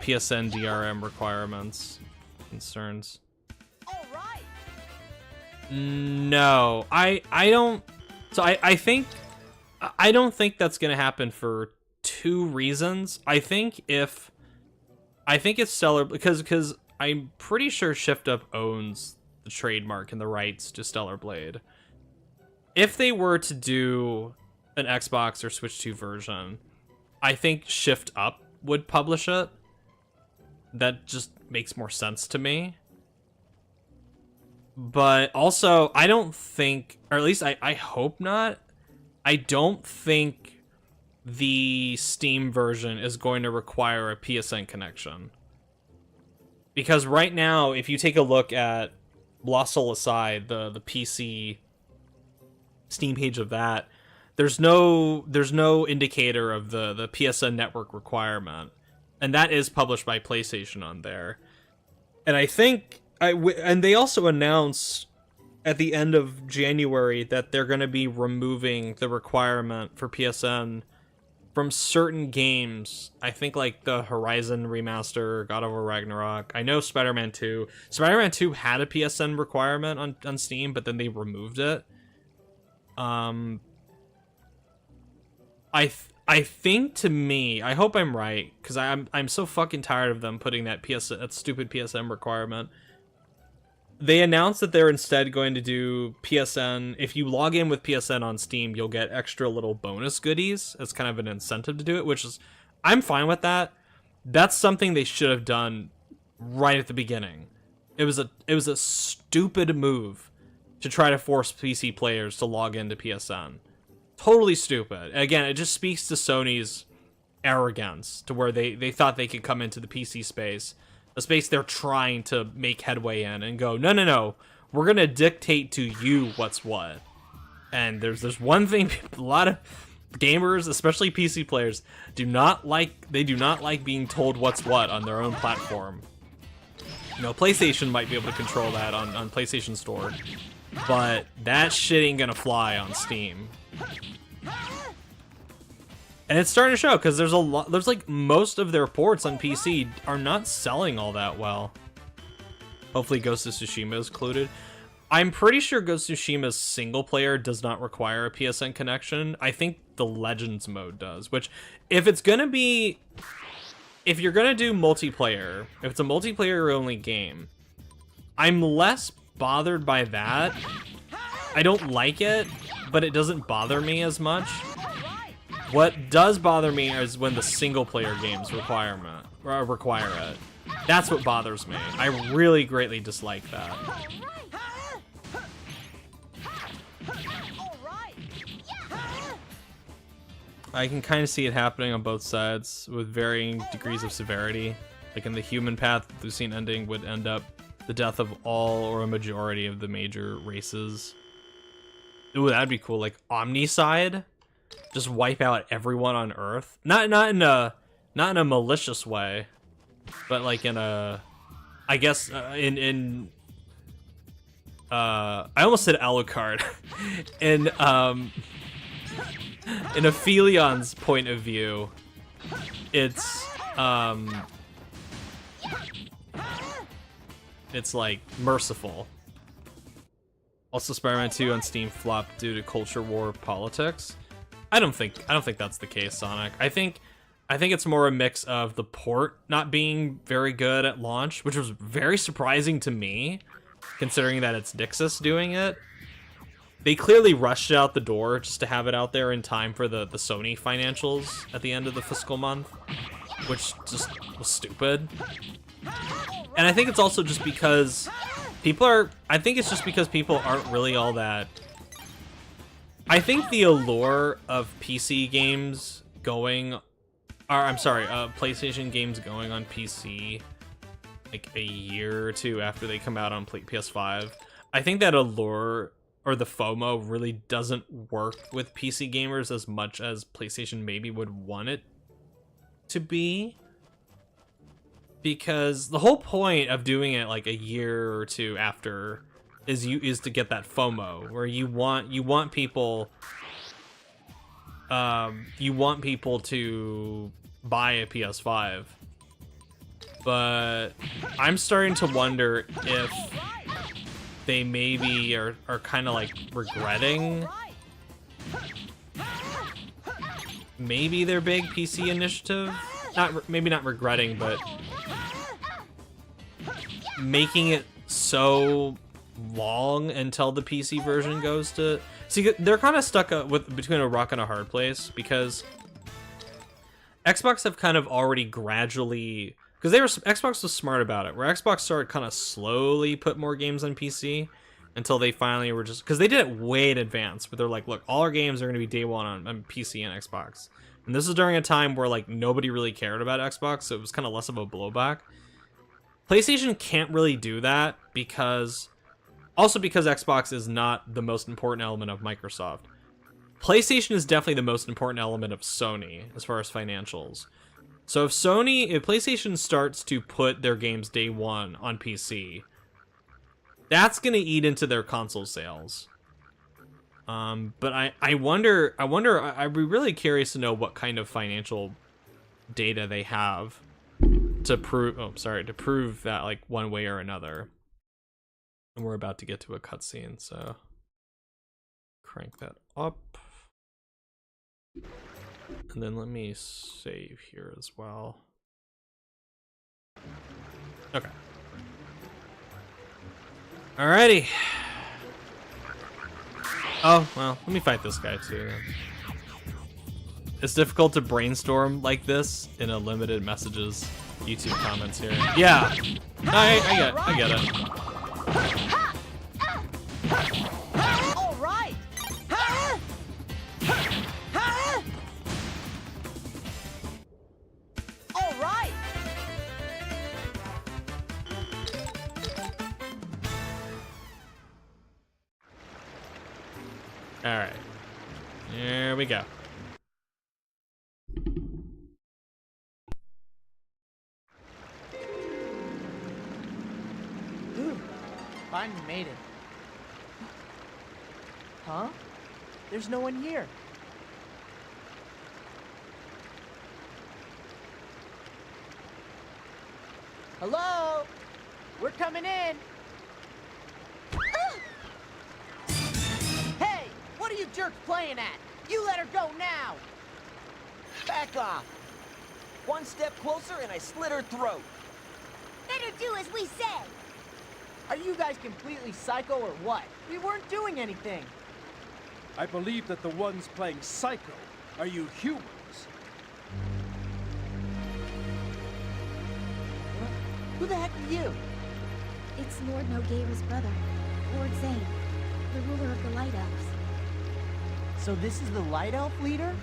PSN DRM requirements concerns. All right. No, I don't. So I don't think that's gonna happen for two reasons. I think it's Stellar because I'm pretty sure Shift Up owns the trademark and the rights to Stellar Blade. If they were to do an Xbox or Switch 2 version, I think Shift Up would publish it. That just makes more sense to me. But also, I don't think, or at least I hope not, I don't think the Steam version is going to require a PSN connection. Because right now, if you take a look at Lost Soul Aside, the PC Steam page of that, there's no indicator of the PSN network requirement. And that is published by PlayStation on there. And I think and they also announced at the end of January that they're going to be removing the requirement for PSN from certain games. I think like the Horizon remaster, God of War Ragnarok. I know Spider-Man 2. Spider-Man 2 had a PSN requirement on Steam, but then they removed it. I think, to me, I hope I'm right, because I'm so fucking tired of them putting that stupid PSN requirement. They announced that they're instead going to do PSN. If you log in with PSN on Steam, you'll get extra little bonus goodies as kind of an incentive to do it, which is, I'm fine with that. That's something they should have done right at the beginning. It was a stupid move to try to force PC players to log into PSN. Totally stupid. Again, it just speaks to Sony's arrogance, to where they thought they could come into the PC space, a space they're trying to make headway in, and go, no, we're gonna dictate to you what's what. And there's one thing a lot of gamers, especially PC players, do not like being told what's what on their own platform. You know, PlayStation might be able to control that on PlayStation Store, but that shit ain't gonna fly on Steam. And it's starting to show, because there's like most of their ports on PC are not selling all that well. Hopefully Ghost of Tsushima is included. I'm pretty sure Ghost of Tsushima's single player does not require a PSN connection. I think the Legends mode does, which if you're gonna do multiplayer, if it's a multiplayer only game, I'm less bothered by that. I don't like it, but it doesn't bother me as much. What does bother me is when the single-player games require it. That's what bothers me. I really greatly dislike that. I can kind of see it happening on both sides with varying degrees of severity. Like in the human path, the scene ending would end up The death of all or a majority of the major races. Ooh, that'd be cool. Like Omnicide, just wipe out everyone on Earth. Not in a malicious way, but like in a, I guess I almost said Alucard. in Aphelion's point of view, it's like merciful. Also, Spider-Man 2 on Steam flopped due to culture war politics. I don't think that's the case, Sonic. I think it's more a mix of the port not being very good at launch, which was very surprising to me, considering that it's Nixus doing it. They clearly rushed it out the door just to have it out there in time for the Sony financials at the end of the fiscal month, which just was stupid. And I think it's also just because people aren't really all that. I think the allure of PC games going, or I'm sorry, PlayStation games going on PC like a year or two after they come out on PS5, I think that allure or the FOMO really doesn't work with PC gamers as much as PlayStation maybe would want it to be. Because the whole point of doing it like a year or two after is to get that FOMO, where you want people to buy a PS5. But I'm starting to wonder if they maybe are kind of like regretting maybe their big PC initiative. Maybe not regretting, but making it so long until the PC version goes to... See, they're kind of stuck between a rock and a hard place, because Xbox have kind of already gradually... Because Xbox was smart about it, where Xbox started kind of slowly put more games on PC until they finally were just... Because they did it way in advance, but they're like, look, all our games are going to be day one on PC and Xbox. And this is during a time where like nobody really cared about Xbox, so it was kind of less of a blowback. PlayStation can't really do that because Xbox is not the most important element of Microsoft. PlayStation is definitely the most important element of Sony as far as financials. So if PlayStation starts to put their games day one on PC, that's going to eat into their console sales. But I wonder, I'd be really curious to know what kind of financial data they have to prove that like one way or another. And we're about to get to a cutscene, so crank that up. And then let me save here as well. Okay. Alrighty. Oh, well, let me fight this guy too then. It's difficult to brainstorm like this in a limited messages YouTube comments here. Yeah, I get it. All right. All right. All right, here we go. Finally made it. Huh? There's no one here. Hello? We're coming in. Hey, what are you jerks playing at? You let her go now. Back off. One step closer and I slit her throat. Better do as we say. Are you guys completely psycho or what? We weren't doing anything. I believe that the ones playing psycho are you humans. Who the heck are you? It's Lord Nogueira's brother, Lord Zane, the ruler of the Light Elves. So this is the Light Elf leader?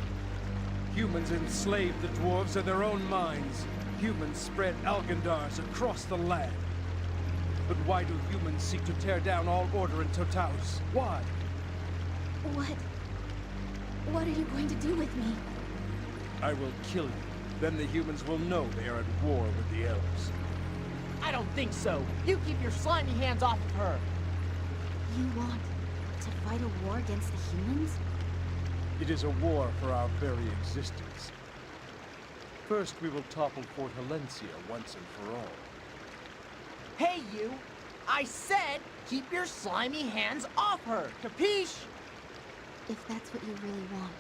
Humans enslaved the dwarves in their own minds. Humans spread Algandars across the land. But why do humans seek to tear down all order in Totalis? Why? What are you going to do with me? I will kill you. Then the humans will know they are at war with the elves. I don't think so. You keep your slimy hands off of her. You want to fight a war against the humans? It is a war for our very existence. First, we will topple Fort Halencia once and for all. Hey, you! I said keep your slimy hands off her, capiche? If that's what you really want,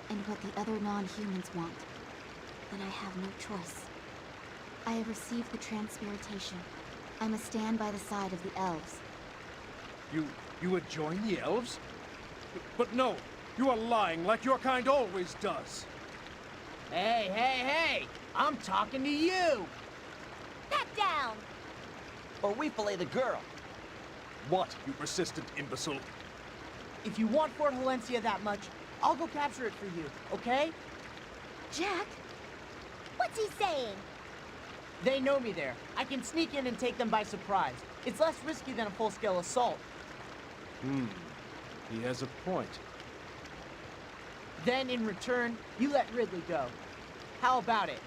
and what the other non-humans want, then I have no choice. I have received the transpiritation. I must stand by the side of the elves. You would join the elves? But no, you are lying like your kind always does. Hey! I'm talking to you! Back down! Or we fillet the girl. What, you persistent imbecile? If you want Fort Halencia that much, I'll go capture it for you, okay? Jack! What's he saying? They know me there. I can sneak in and take them by surprise. It's less risky than a full-scale assault. He has a point. Then, in return, you let Ridley go. How about it?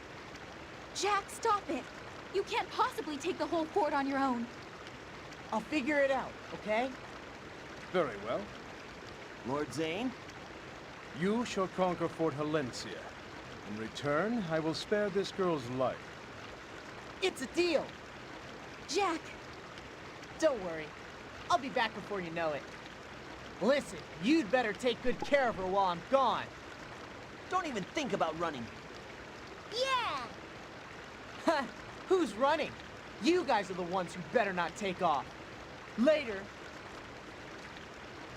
Jack, stop it! You can't possibly take the whole fort on your own. I'll figure it out, okay? Very well. Lord Zane? You shall conquer Fort Halencia. In return, I will spare this girl's life. It's a deal! Jack! Don't worry. I'll be back before you know it. Listen, you'd better take good care of her while I'm gone. Don't even think about running. Yeah! Ha! Who's running? You guys are the ones who better not take off. Later.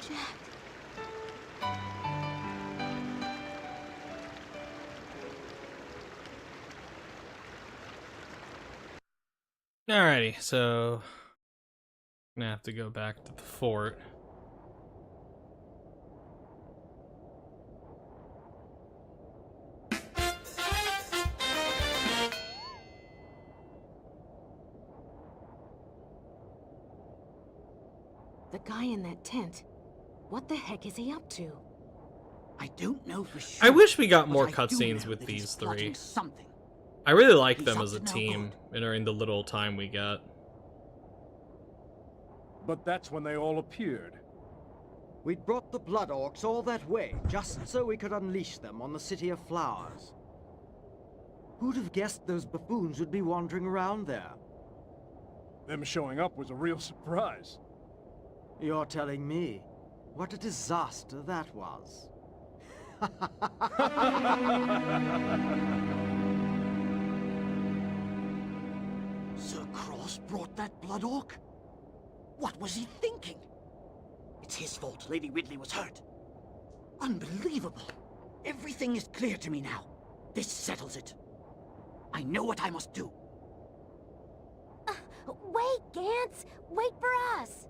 Jack. Alrighty, so I'm gonna have to go back to the fort. The guy in that tent. What the heck is he up to? I don't know for sure. I wish we got but more I do cutscenes know with that he's these plotting three. Something. I really like He's them up as a to no team during the little time we get. But that's when they all appeared. We'd brought the Blood Orcs all that way, just so we could unleash them on the City of Flowers. Who'd have guessed those buffoons would be wandering around there? Them showing up was a real surprise. You're telling me. What a disaster that was. Sir Cross brought that Blood Orc? What was he thinking? It's his fault Lady Ridley was hurt. Unbelievable. Everything is clear to me now. This settles it. I know what I must do. Wait, Gantz! Wait for us!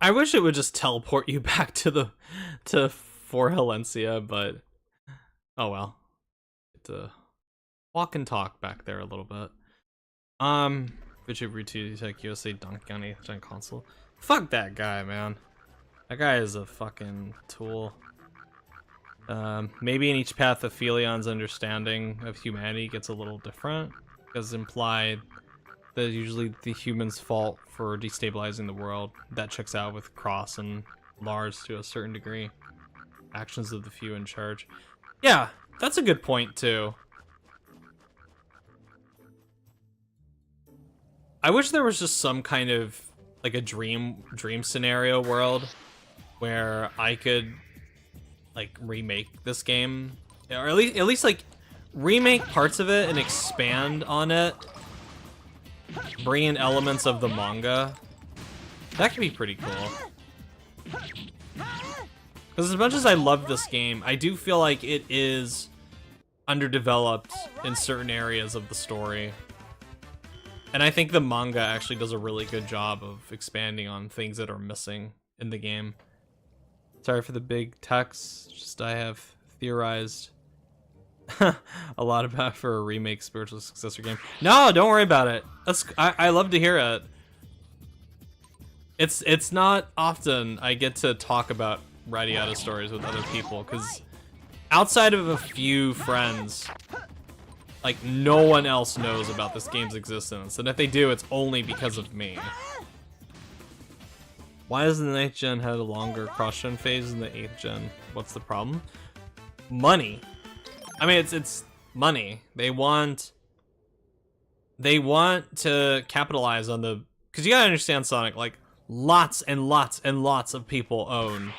I wish it would just teleport you back to Fort Halencia, but oh well. To walk and talk back there a little bit. Vichibutu Tech USA Donkey on 8th Gen console. Fuck that guy, man. That guy is a fucking tool. Maybe in each path of Felion's understanding of humanity gets a little different, because implied that usually the humans' fault for destabilizing the world. That checks out with Cross and Lars to a certain degree. Actions of the few in charge. Yeah, that's a good point too. I wish there was just some kind of like a dream scenario world where I could like remake this game, or at least like remake parts of it and expand on it, bring in elements of the manga. That could be pretty cool. Because as much as I love this game, I do feel like it is underdeveloped in certain areas of the story. And I think the manga actually does a really good job of expanding on things that are missing in the game. Sorry for the big text, just I have theorized A lot about for a remake spiritual successor game. No, don't worry about it. I love to hear it. It's not often I get to talk about Radiata stories with other people, because outside of a few friends, like, no one else knows about this game's existence, and if they do, it's only because of me. Why does the 9th gen have a longer cross-gen phase than the 8th gen? What's the problem? Money. I mean, it's money. They want to capitalize on the, because you gotta understand, Sonic, like, lots and lots and lots of people own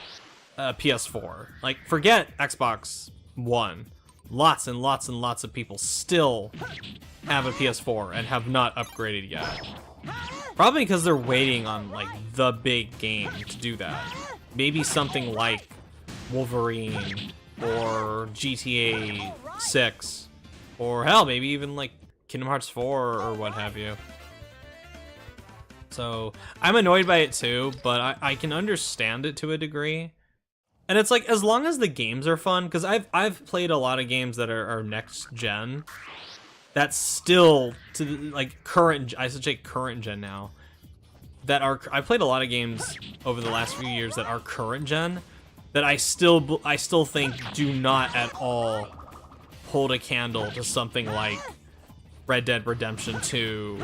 PS4. Like, forget Xbox One. Lots and lots and lots of people still have a PS4 and have not upgraded yet. Probably because they're waiting on, like, the big game to do that. Maybe something like Wolverine or GTA 6, or hell, maybe even like Kingdom Hearts 4 or what have you. So I'm annoyed by it too, but I can understand it to a degree. And it's like, as long as the games are fun, because I've played a lot of games that are next gen, that's still to like current, I should say current gen now, that are, I played a lot of games over the last few years that are current gen, that I still think do not at all hold a candle to something like Red Dead Redemption 2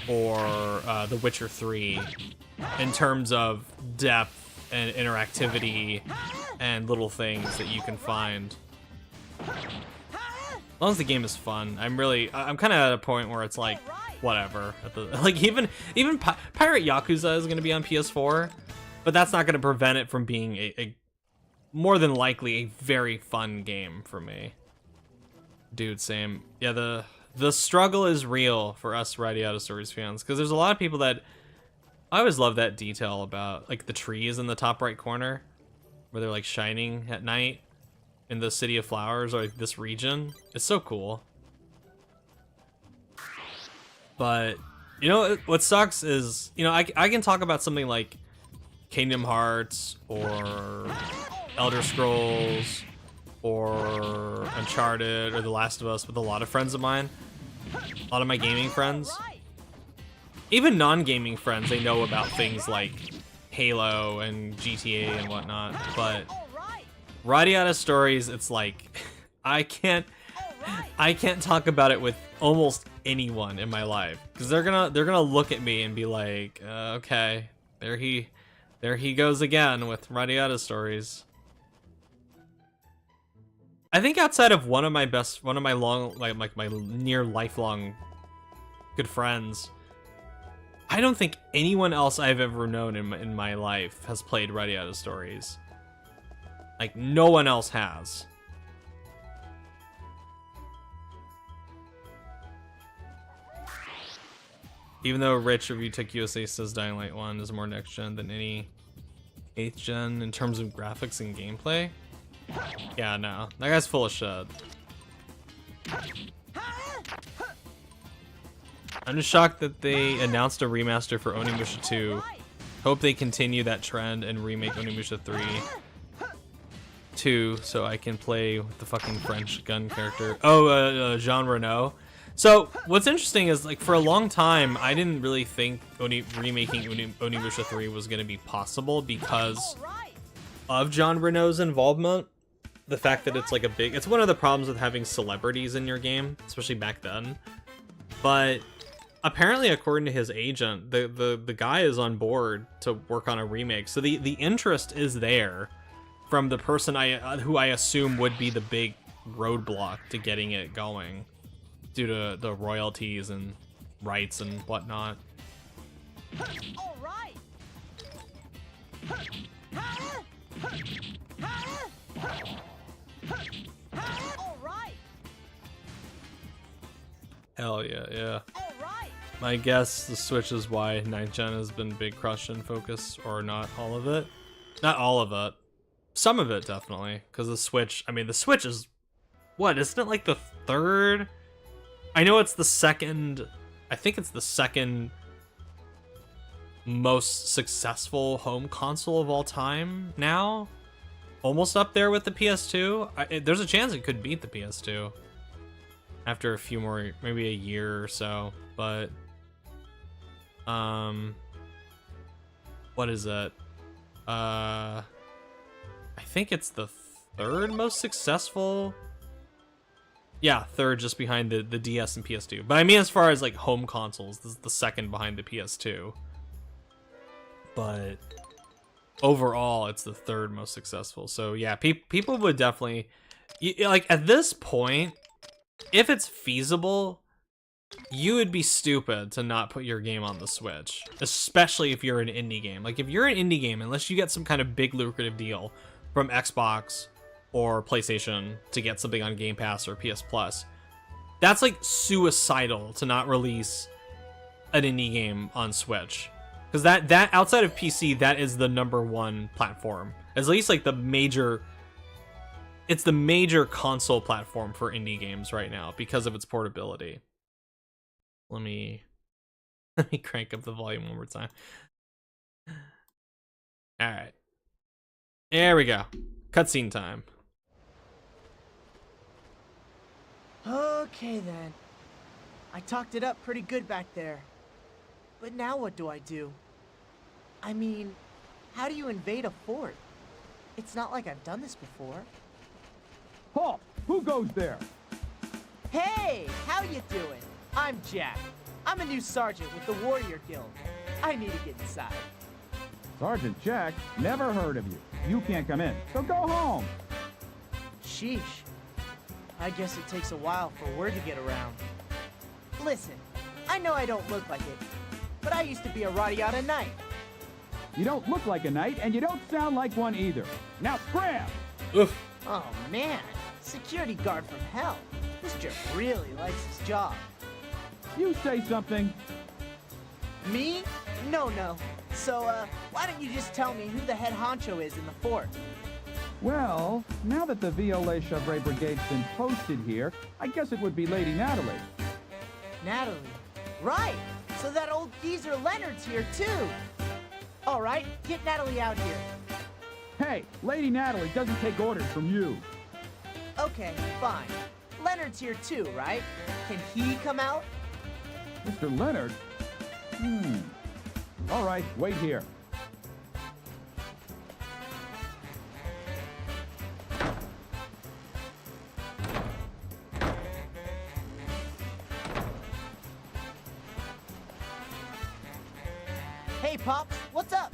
or The Witcher 3 in terms of depth and interactivity and little things that you can find. As long as the game is fun, I'm kind of at a point where it's like, whatever. Like, even Pirate Yakuza is going to be on PS4, but that's not going to prevent it from being a more than likely a very fun game for me. Dude, same. Yeah, the struggle is real for us Radiata Stories fans, because there's a lot of people that, I always love that detail about, like, the trees in the top right corner, where they're, like, shining at night in the City of Flowers, or like, this region. It's so cool. But, you know, what sucks is, you know, I can talk about something like Kingdom Hearts, or Elder Scrolls, or Uncharted, or The Last of Us with a lot of friends of mine. A lot of my gaming friends. Even non-gaming friends, they know about things like Halo and GTA and whatnot, but Radiata Stories, it's like, I can't talk about it with almost anyone in my life, because they're gonna look at me and be like, okay, there he goes again with Radiata Stories. I think outside of one of my long, like my near lifelong good friends, I don't think anyone else I've ever known in my life has played Radiata Stories. Like, no one else has. Even though Rich Review Tech USA says Dying Light 1 is more next gen than any 8th gen in terms of graphics and gameplay. Yeah, no. That guy's full of shit. I'm just shocked that they announced a remaster for Onimusha 2. Hope they continue that trend and remake Onimusha 3 2 so I can play with the fucking French gun character. Oh, Jean Reno. So, what's interesting is, like, for a long time, I didn't really think remaking Onimusha 3 was going to be possible because of Jean Reno's involvement. The fact that it's like it's one of the problems with having celebrities in your game, especially back then. But apparently, according to his agent, the guy is on board to work on a remake. So the interest is there from the person who I assume would be the big roadblock to getting it going, due to the royalties and rights and whatnot. All right. All right. Hell yeah, yeah. All right. My guess, the Switch is why 9th gen has been big cross-gen focus, or not all of it. Not all of it. Some of it, definitely. Because the Switch, I mean, the Switch is, what, isn't it like the third? I know it's the second, I think it's the second most successful home console of all time now. almost up there with the PS2. There's a chance it could beat the PS2 after a few more, maybe a year or so. But what is it? I think it's the third most successful. Yeah, third, just behind the DS and PS2. But I mean, as far as like home consoles, this is the second behind the PS2. But overall, it's the third most successful. So yeah, people would definitely, like, at this point, if it's feasible, you would be stupid to not put your game on the Switch, especially if you're an indie game. Like, if you're an indie game, unless you get some kind of big lucrative deal from Xbox or PlayStation to get something on Game Pass or PS Plus, that's like suicidal to not release an indie game on Switch. Because that outside of PC, that is the #1 platform. At least like it's the major console platform for indie games right now because of its portability. Let me crank up the volume one more time. All right, there we go. Cutscene time. Okay then. I talked it up pretty good back there. But now what do I do? I mean, how do you invade a fort? It's not like I've done this before. Halt! Who goes there? Hey, how you doing? I'm Jack. I'm a new sergeant with the Warrior Guild. I need to get inside. Sergeant Jack? Never heard of you. You can't come in, so go home. Sheesh. I guess it takes a while for word to get around. Listen, I know I don't look like it, but I used to be a Radiata knight. You don't look like a knight, and you don't sound like one either. Now scram! Oof. Oh man, security guard from hell. This jerk really likes his job. You say something. Me? No. So, why don't you just tell me who the head honcho is in the fort? Well, now that the Violet Chavray Brigade's been posted here, I guess it would be Lady Natalie. Natalie. Right! So that old geezer Leonard's here too! Alright, get Natalie out here. Hey, Lady Natalie doesn't take orders from you. Okay, fine. Leonard's here too, right? Can he come out? Mr. Leonard? All right, wait here. Hey, Pops, what's up?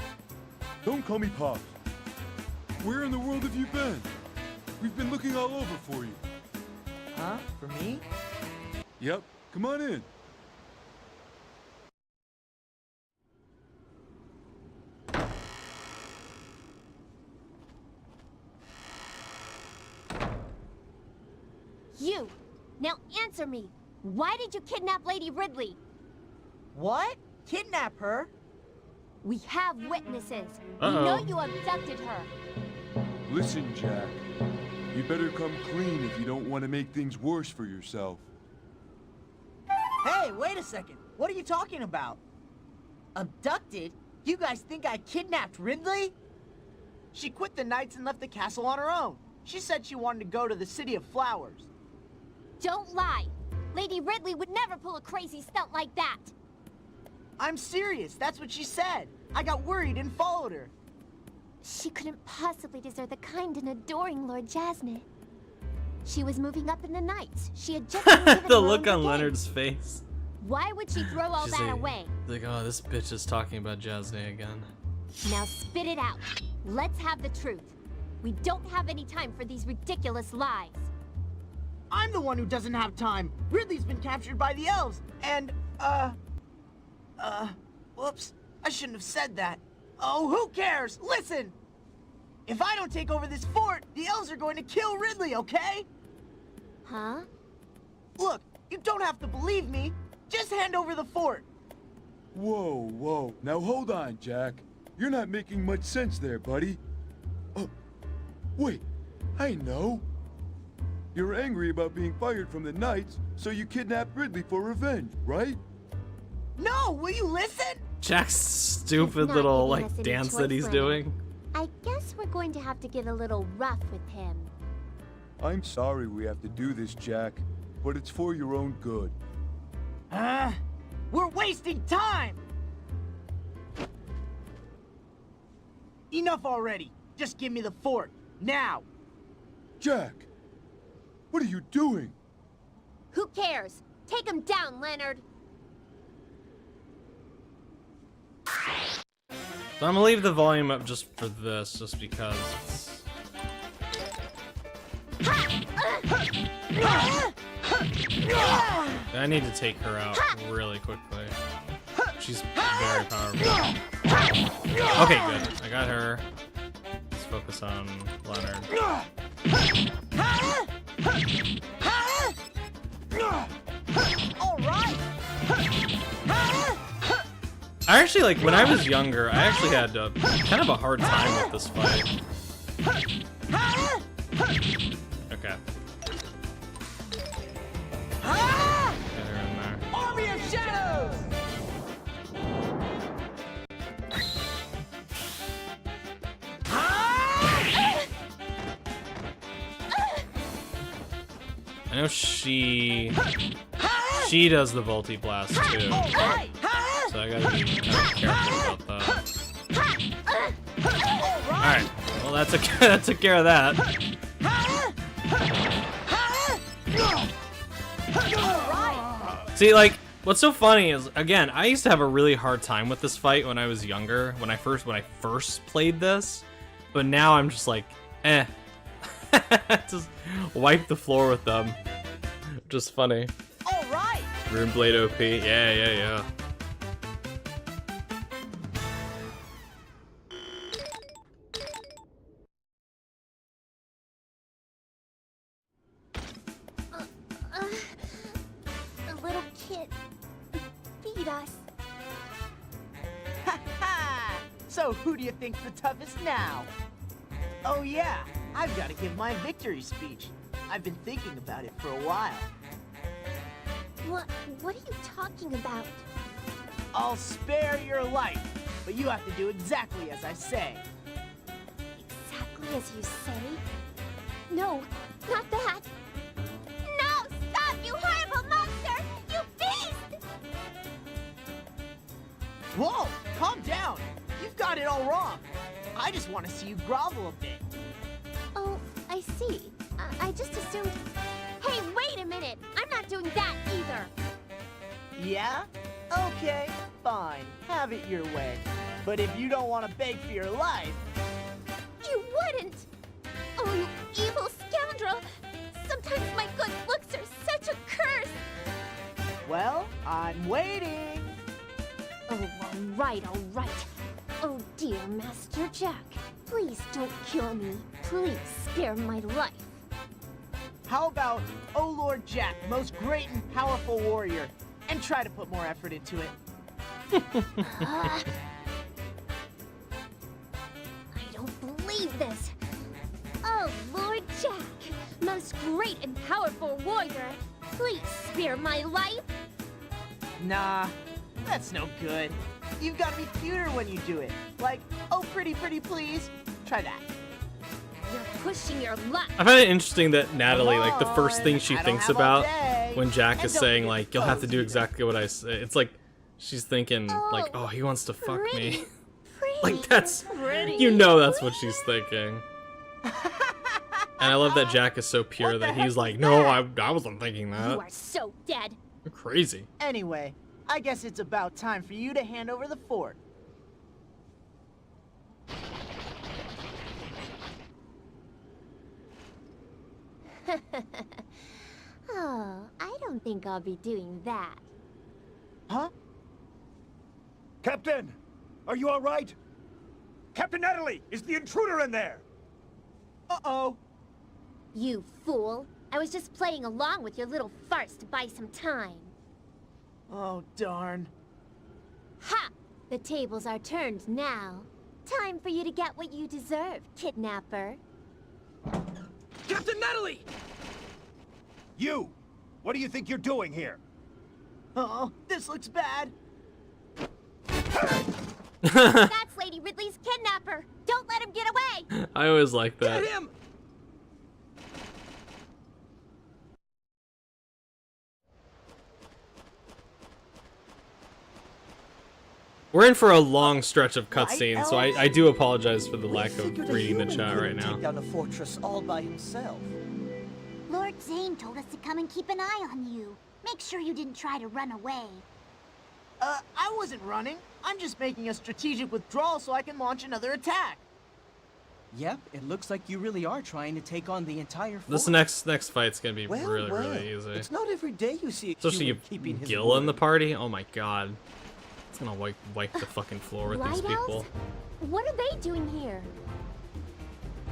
Don't call me Pops. Where in the world have you been? We've been looking all over for you. Huh? For me? Yep, come on in. You! Now answer me! Why did you kidnap Lady Ridley? What? Kidnap her? We have witnesses. Uh-oh. We know you abducted her. Listen, Jack. You better come clean if you don't want to make things worse for yourself. Hey, wait a second. What are you talking about? Abducted? You guys think I kidnapped Ridley? She quit the Knights and left the castle on her own. She said she wanted to go to the City of Flowers. Don't lie. Lady Ridley would never pull a crazy stunt like that. I'm serious. That's what she said. I got worried and followed her. She couldn't possibly deserve the kind and adoring Lord Jasmine. She was moving up in the Knights. She had just been given The her look own on brigade. Leonard's face. Why would she throw all She's that like, away? Like, oh, this bitch is talking about Jasmine again. Now spit it out. Let's have the truth. We don't have any time for these ridiculous lies. I'm the one who doesn't have time. Ridley's been captured by the elves, and, whoops. I shouldn't have said that. Oh, who cares? Listen! If I don't take over this fort, the elves are going to kill Ridley, okay? Huh? Look, you don't have to believe me. Just hand over the fort. Whoa. Now hold on, Jack. You're not making much sense there, buddy. Oh, wait. I know. You're angry about being fired from the Knights, so you kidnapped Ridley for revenge, right? No, will you listen? Jack's stupid not little, giving like, us any dance choice, that he's Leonard. doing. I guess we're going to have to get a little rough with him. I'm sorry we have to do this, Jack, but it's for your own good. We're wasting time! Enough already. Just give me the fort, now! Jack! What are you doing? Who cares? Take him down, Leonard! So I'm gonna leave the volume up just for this, just because it's... I need to take her out really quickly. She's very powerful. Okay, good. I got her. Let's focus on Leonard. All right. I actually, like, when I was younger, I actually had kind of a hard time with this fight. Okay. Get her in there. Army of Shadows! I know she does the Volti Blast too, so I gotta be kind of careful about that. Alright, well that took care of that. See, like, what's so funny is, again, I used to have a really hard time with this fight when I was younger, when I first played this, but now I'm just like, eh. Just wipe the floor with them. Just funny. All right. Runeblade OP. Yeah. The little kid beat us. Ha ha! So who do you think's the toughest now? Oh yeah, I've got to give my victory speech. I've been thinking about it for a while. What are you talking about? I'll spare your life, but you have to do exactly as I say. Exactly as you say? No, not that! No! Stop, you horrible monster! You beast! Whoa, calm down. You've got it all wrong. I just want to see you grovel a bit. Oh, I see. I just assumed... Hey, wait a minute! I'm not doing that either! Yeah? Okay, fine. Have it your way. But if you don't want to beg for your life... You wouldn't! Oh, you evil scoundrel! Sometimes my good looks are such a curse! Well, I'm waiting. Oh, all right. Oh dear, Master Jack. Please don't kill me. Please spare my life. How about, oh Lord Jack, most great and powerful warrior, and try to put more effort into it. I don't believe this. Oh Lord Jack, most great and powerful warrior, please spare my life. Nah, that's no good. You've got to be cuter when you do it. Like, oh pretty please. Try that. You're pushing your luck. I find it interesting that Natalie, like, the first thing she thinks about when Jack is saying, like, you'll have to do exactly what I say, it's like, she's thinking, like, oh, he wants to fuck me. Like, that's, you know that's what she's thinking. And I love that Jack is so pure that he's like, no, I wasn't thinking that. You are so dead. You're crazy. Anyway, I guess it's about time for you to hand over the fort. Oh, I don't think I'll be doing that. Huh? Captain, are you all right? Captain Natalie, is the intruder in there? Uh-oh. You fool. I was just playing along with your little farce to buy some time. Oh, darn. Ha! The tables are turned now. Time for you to get what you deserve, kidnapper. Captain Natalie! You! What do you think you're doing here? Uh-oh, this looks bad. That's Lady Ridley's kidnapper. Don't Don't let him get away! I always like that. Get him! We're in for a long stretch of cutscenes, so I do apologize for the lack of reading the chat right now. Take down a fortress all by himself. Lord Zane told us to come and keep an eye on you. Make sure you didn't try to run away. I wasn't running. I'm just making a strategic withdrawal so I can launch another attack. Yep, it looks like you really are trying to take on the entire This force. next fight's gonna be really easy. It's not every day you see a Especially human keeping his Gil in the word. party. Oh my god, it's gonna wipe the fucking floor with these Light people. elves? What are they doing here?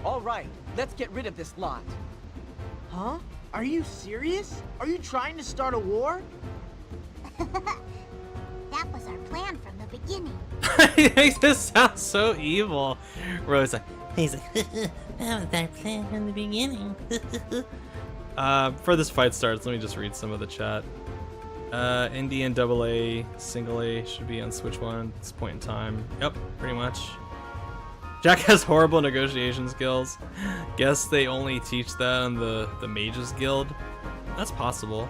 All right, let's get rid of this lot. Huh? Are you serious? Are you trying to start a war? That was our plan from the beginning. He makes this sound so evil. Rose like, he's like, that was our plan from the beginning. Before this fight starts, let me just read some of the chat. Indian AA, single A should be on Switch 1 at this point in time. Yep, pretty much. Jack has horrible negotiation skills. Guess they only teach that on the Mages Guild. That's possible.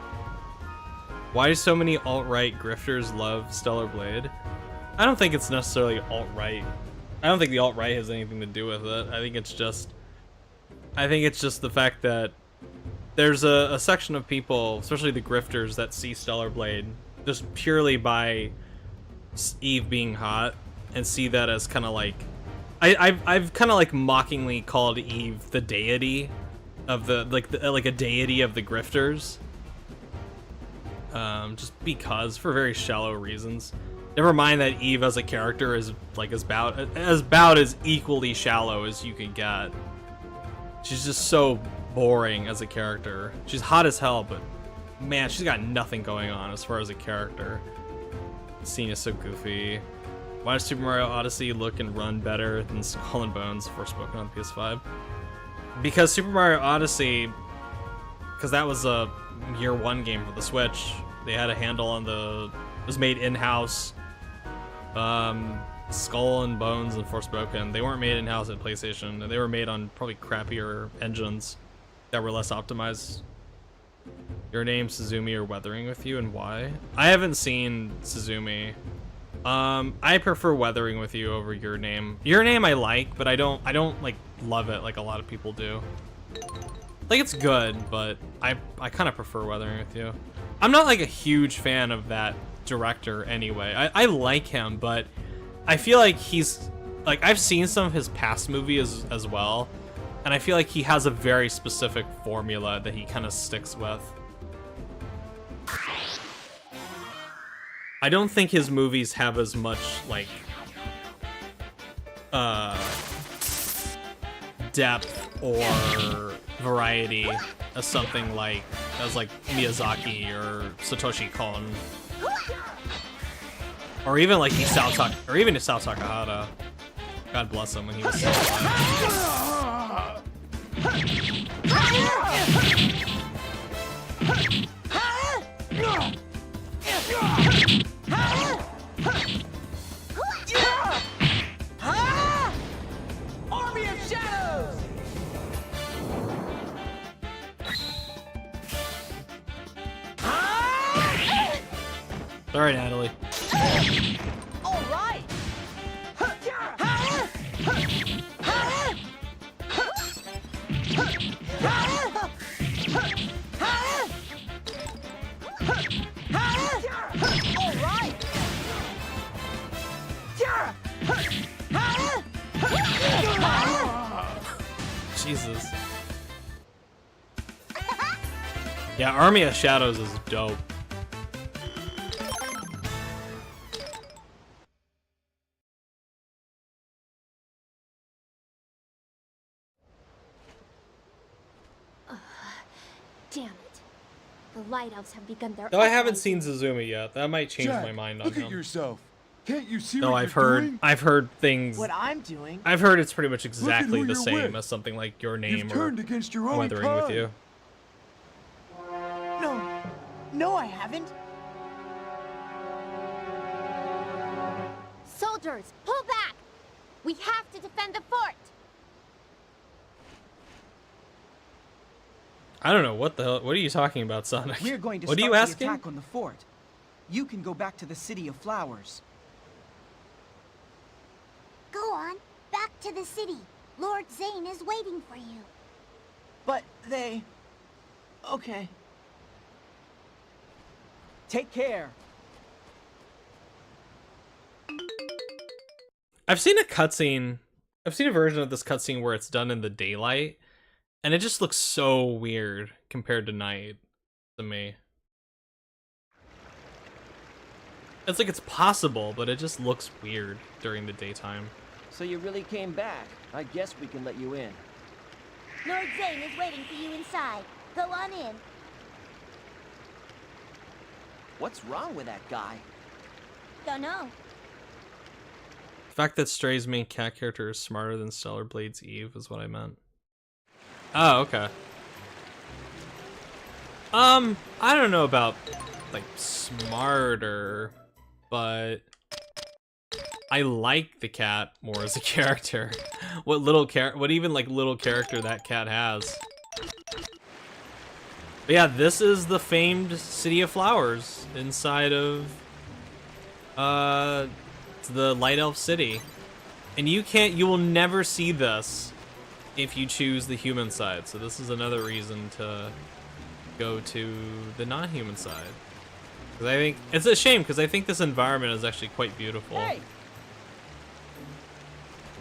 Why do so many alt-right grifters love Stellar Blade? I don't think it's necessarily alt-right. I don't think the alt-right has anything to do with it. I think it's just the fact that there's a section of people, especially the grifters, that see Stellar Blade just purely by Eve being hot and see that as kind of like I've kind of like mockingly called Eve the deity of the like a deity of the grifters. Just because, for very shallow reasons. Never mind that Eve as a character is like about as equally shallow as you can get. She's just so boring as a character. She's hot as hell, but man, she's got nothing going on as far as a character. The scene is so goofy. Why does Super Mario Odyssey look and run better than Skull and Bones Forspoken on PS5? Because Super Mario Odyssey, because that was a year one game for the Switch. They had a handle on it was made in-house. Skull and Bones and Forspoken, they weren't made in-house at PlayStation, and they were made on probably crappier engines that were less optimized. Your name, Suzumi, or Weathering with You, and why? I haven't seen Suzumi. I prefer Weathering with You over Your Name. Your Name I like, but I don't like love it like a lot of people do. Like, it's good, but I kind of prefer Weathering with You. I'm not like a huge fan of that director anyway. I like him, but I feel like he's like, I've seen some of his past movies as well, and I feel like he has a very specific formula that he kind of sticks with. I don't think his movies have as much like depth or variety as something like Miyazaki or Satoshi Kon, or even like Isao Takahata. God bless him when he was still alive. Army of Shadows! Sorry, Natalie. All right. All right. Jesus. Yeah, Army of Shadows is dope. Damn it. The Light Elves have begun their Though I haven't uprising. seen Suzumi yet. That might change Jack, my mind on look him. at yourself. Can't you see No, what you're doing? I've heard things. What I'm doing? I've heard it's pretty much exactly who the you're same with. as something like Your Name You've or turned against your own Weathering with kind. You. No, I haven't. Soldiers, pull back! We have to defend the fort! I don't know what the hell. What are you talking about, Sonic? We're going to what are start you the asking? attack on the fort. You can go back to the City of Flowers. Go on, back to the city. Lord Zane is waiting for you. But they... Okay. Take care. I've seen a cutscene. I've seen a version of this cutscene where it's done in the daylight, and it just looks so weird compared to night to me. It's like it's possible, but it just looks weird during the daytime. So you really came back. I guess we can let you in. Lord Zane is waiting for you inside. Go on in. What's wrong with that guy? Don't know. The fact that Stray's main cat character is smarter than Stellar Blade's Eve is what I meant. Oh, okay. I don't know about, like, smarter, but I like the cat more as a character. What even, like, little character that cat has. But yeah, this is the famed City of Flowers inside of, the Light Elf City. And you will never see this if you choose the human side. So this is another reason to go to the non-human side. Because I think, it's a shame, because I think this environment is actually quite beautiful. Hey!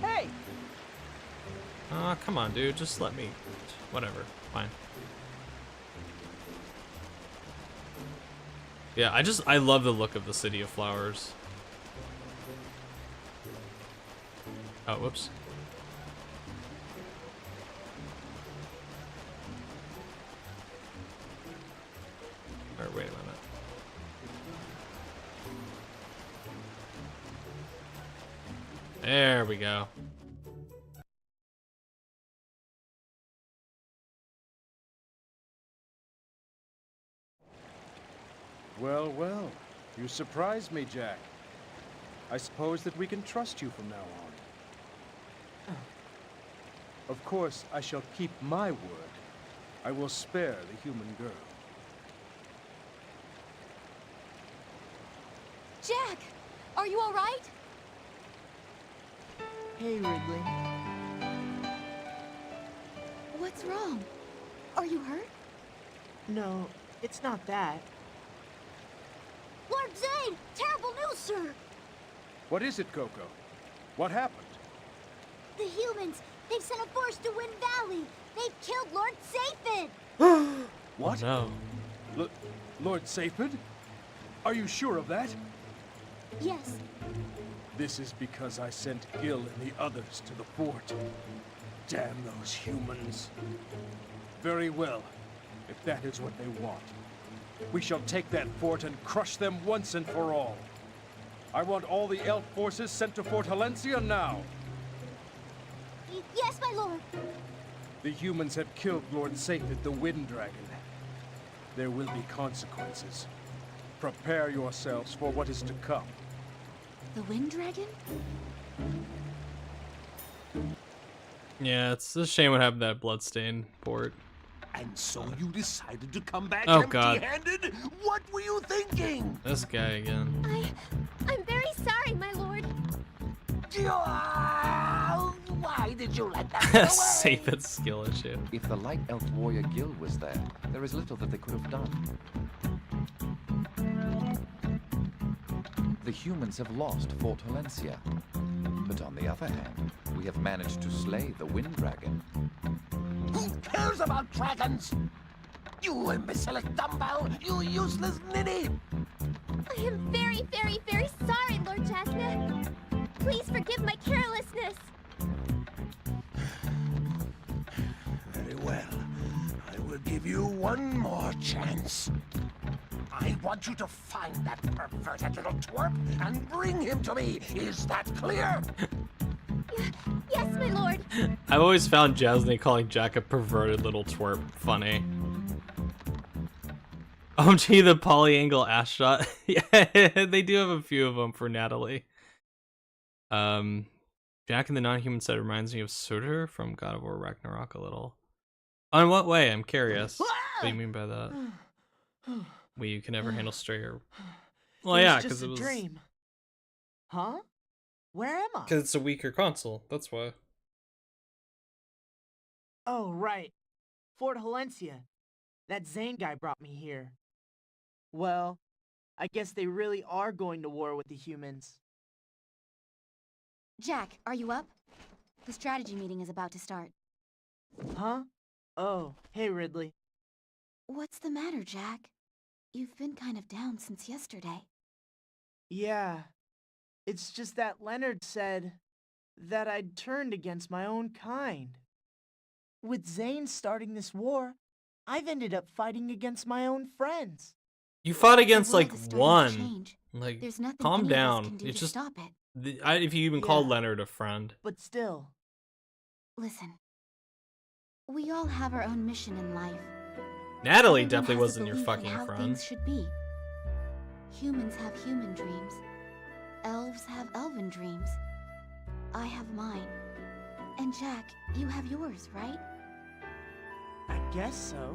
Hey! Aw, come on, dude, just let me, whatever, fine. Yeah, I love the look of the City of Flowers. Oh, whoops. Alright, wait a minute. There we go. Well, well, you surprised me, Jack. I suppose that we can trust you from now on. Of course, I shall keep my word. I will spare the human girl. Jack! Are you alright? Hey, Ridley. What's wrong? Are you hurt? No, it's not that. Lord Zane! Terrible news, sir! What is it, Coco? What happened? The humans! They've sent a force to Wind Valley! They've killed Lord Safid! What? Oh, no. Lord Safid? Are you sure of that? Yes. This is because I sent Gil and the others to the fort. Damn those humans. Very well, if that is what they want. We shall take that fort and crush them once and for all. I want all the elf forces sent to Fort Halencia now. Yes, my lord. The humans have killed Lord Safid, the Wind Dragon. There will be consequences. Prepare yourselves for what is to come. The Wind Dragon? Yeah, it's a shame what happened to that Bloodstain port. And so you decided to come back Oh, God. empty-handed? What were you thinking? This guy again. I'm very sorry, my lord. Why did you let that get away? Safid skill issue. If the Light Elf warrior Gil was there is little that they could have done. The humans have lost Fort Halencia. But on the other hand, we have managed to slay the Wind Dragon. Who cares about dragons? You imbecilic dumbbell! You useless ninny! I am very, very, very sorry, Lord Jasna. Please forgive my carelessness. Very well. I will give you one more chance. I want you to find that perverted little twerp and bring him to me. Is that clear? Yes, my lord. I've always found Jasny calling Jack a perverted little twerp funny. OMG, the polyangle ass shot. Yeah, they do have a few of them for Natalie. Jack and the non-human said reminds me of Surtur from God of War Ragnarok a little. In what way? I'm curious. What do you mean by that? Well, you can never handle stray or... Well, yeah, because it was... dream. Huh? Where am I? Because it's a weaker console, that's why. Oh, right. Fort Valencia. That Zane guy brought me here. Well, I guess they really are going to war with the humans. Jack, are you up? The strategy meeting is about to start. Huh? Oh, hey Ridley. What's the matter, Jack? You've been kind of down since yesterday. Yeah. It's just that Leonard said that I'd turned against my own kind. With Zane starting this war, I've ended up fighting against my own friends. You fought against, The world like, is starting to one. change. Like, There's nothing calm any of us down. can do It's to just... stop it. if you even call Leonard a friend. But still. Listen. We all have our own mission in life. Natalie Everyone definitely has a wasn't your belief in fucking how friend. Things should be. Humans have human dreams. Elves have elven dreams. I have mine. And Jack, you have yours, right? I guess so.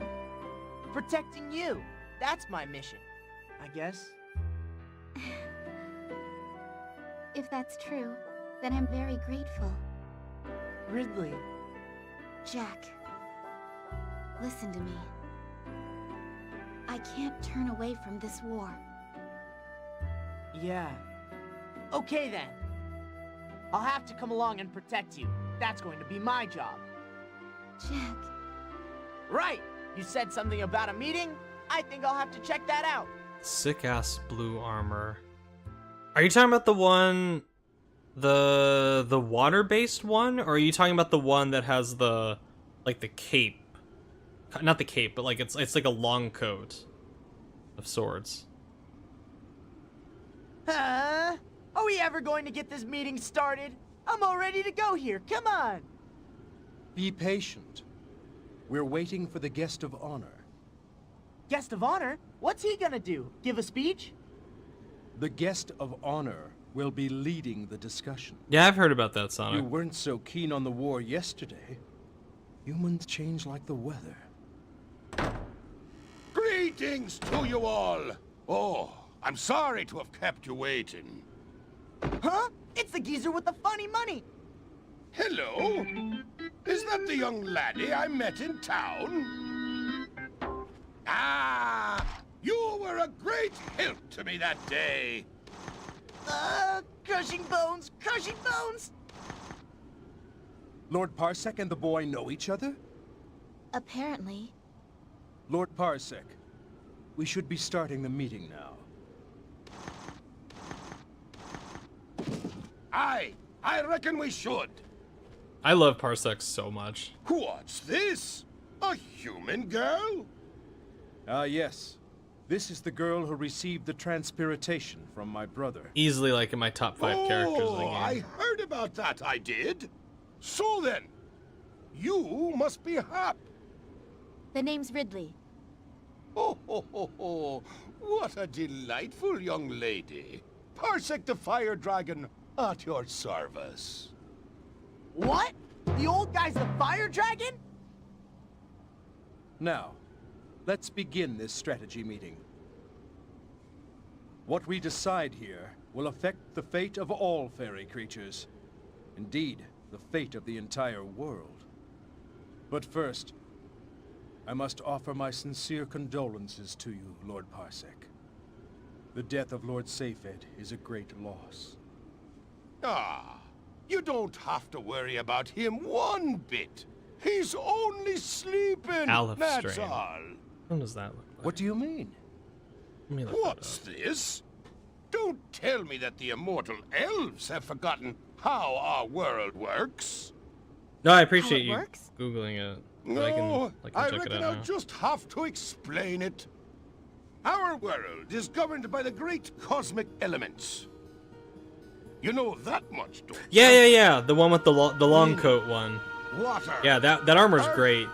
Protecting you. That's my mission. I guess. If that's true, then I'm very grateful. Ridley. Jack, listen to me. I can't turn away from this war. Yeah. Okay then. I'll have to come along and protect you. That's going to be my job. Jack. Right. You said something about a meeting? I think I'll have to check that out. Sick ass blue armor. Are you talking about the one, the water-based one, or are you talking about the one that has the, like, the cape? Not the cape, but like it's like a long coat of swords. Are we ever going to get this meeting started? I'm all ready to go here. Come on. Be patient. We're waiting for the guest of honor. Guest of honor? What's he gonna do? Give a speech? The guest of honor will be leading the discussion. Yeah, I've heard about that, Sonic. You weren't so keen on the war yesterday. Humans change like the weather. Greetings to you all! Oh, I'm sorry to have kept you waiting. Huh? It's the geezer with the funny money! Hello? Is that the young laddie I met in town? Ah! You were a great help to me that day! Crushing bones! Crushing bones! Lord Parsec and the boy know each other? Apparently. Lord Parsec, we should be starting the meeting now. Aye, I reckon we should. I love Parsec so much. What's this? A human girl? Ah, yes. This is the girl who received the transpiritation from my brother. Easily like in my top 5 characters in the game. I heard about that, I did. So then, you must be Hap. The name's Ridley. Oh, ho, ho, ho. What a delightful young lady. Parsec the Fire Dragon at your service. What? The old guy's the fire dragon? Now, let's begin this strategy meeting. What we decide here will affect the fate of all fairy creatures. Indeed, the fate of the entire world. But first, I must offer my sincere condolences to you, Lord Parsec. The death of Lord Safed is a great loss. Ah, you don't have to worry about him one bit. He's only sleeping, that's Strain. all. What does that look like? What do you mean? Let me look What's this? Don't tell me that the immortal elves have forgotten how our world works. No, I appreciate How it you works? Googling it. So No, I can check it reckon out I'll now. just have to explain it. Our world is governed by the great cosmic elements. You know that much, don't you? Yeah. The one with the long coat one. Water. Yeah, that armor's earth, great.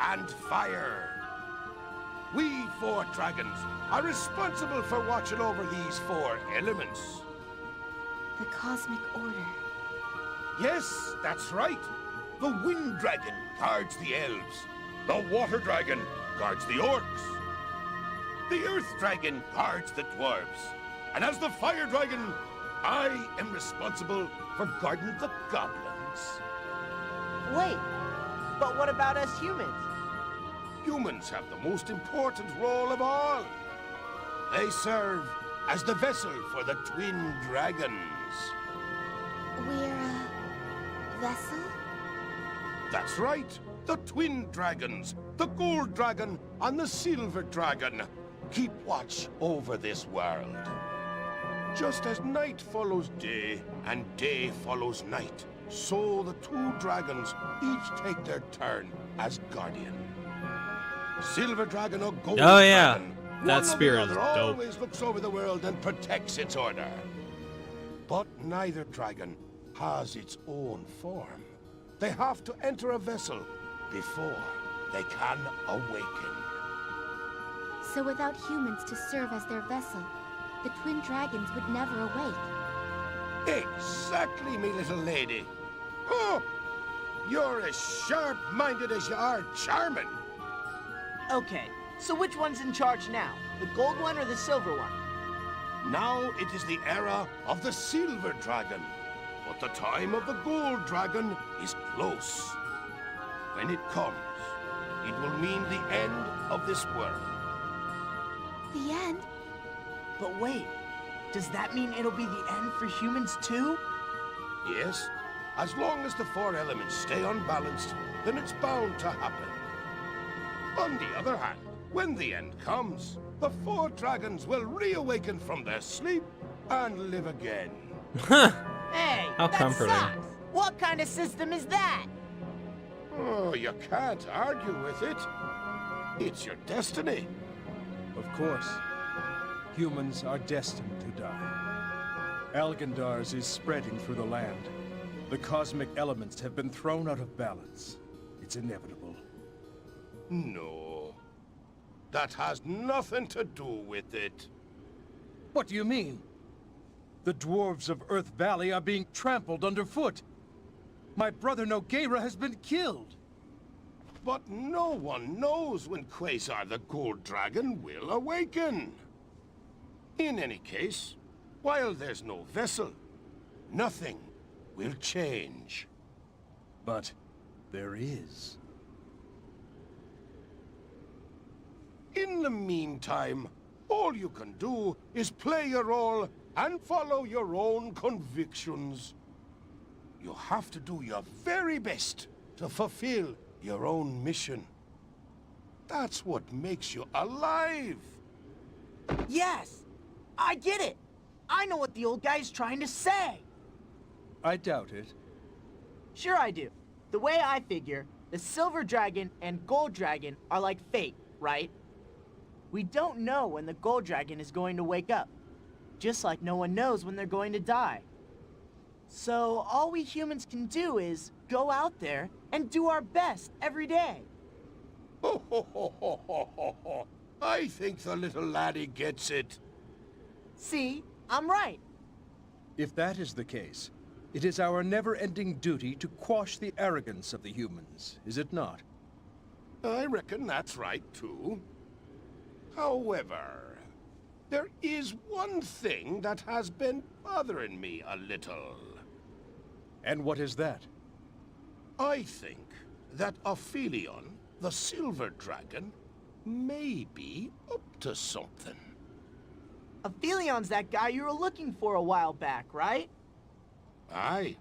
And fire. We 4 dragons are responsible for watching over these 4 elements. The cosmic order. Yes, that's right. The Wind Dragon guards the elves. The Water Dragon guards the orcs. The Earth Dragon guards the dwarves. And as the Fire Dragon, I am responsible for guarding the goblins. Wait, but what about us humans? Humans have the most important role of all. They serve as the vessel for the twin dragons. We're a vessel? That's right. The twin dragons, the gold dragon and the silver dragon, keep watch over this world. Just as night follows day and day follows night, so the two dragons each take their turn as guardian. Silver dragon or gold Oh, yeah. dragon, That one or spear the is other dope. always looks over the world and protects its order. But neither dragon has its own form. They have to enter a vessel before they can awaken. So without humans to serve as their vessel, the twin dragons would never awake. Exactly, me little lady. Oh, you're as sharp-minded as you are charming. Okay, so which one's in charge now? The gold one or the silver one? Now it is the era of the silver dragon, but the time of the gold dragon is close. When it comes, it will mean the end of this world. The end? But wait, does that mean it'll be the end for humans too? Yes, as long as the four elements stay unbalanced, then it's bound to happen. On the other hand, when the end comes, the four dragons will reawaken from their sleep and live again. Hey, How that comforting. sucks. What kind of system is that? Oh, you can't argue with it. It's your destiny. Of course. Humans are destined to die. Algandars is spreading through the land. The cosmic elements have been thrown out of balance. It's inevitable. No. That has nothing to do with it. What do you mean? The dwarves of Earth Valley are being trampled underfoot. My brother Nogueira has been killed. But no one knows when Quasar the Gold Dragon will awaken. In any case, while there's no vessel, nothing will change. But there is. In the meantime, all you can do is play your role and follow your own convictions. You have to do your very best to fulfill your own mission. That's what makes you alive. Yes, I get it. I know what the old guy's trying to say. I doubt it. Sure I do. The way I figure, the silver dragon and gold dragon are like fate, right? We don't know when the gold dragon is going to wake up, just like no one knows when they're going to die. So all we humans can do is go out there and do our best every day. Ho, ho, ho, ho, ho, ho, ho. I think the little laddie gets it. See, I'm right. If that is the case, it is our never-ending duty to quash the arrogance of the humans, is it not? I reckon that's right, too. However, there is one thing that has been bothering me a little. And what is that? I think that Aphelion, the silver dragon, may be up to something. Aphelion's that guy you were looking for a while back, right? Aye.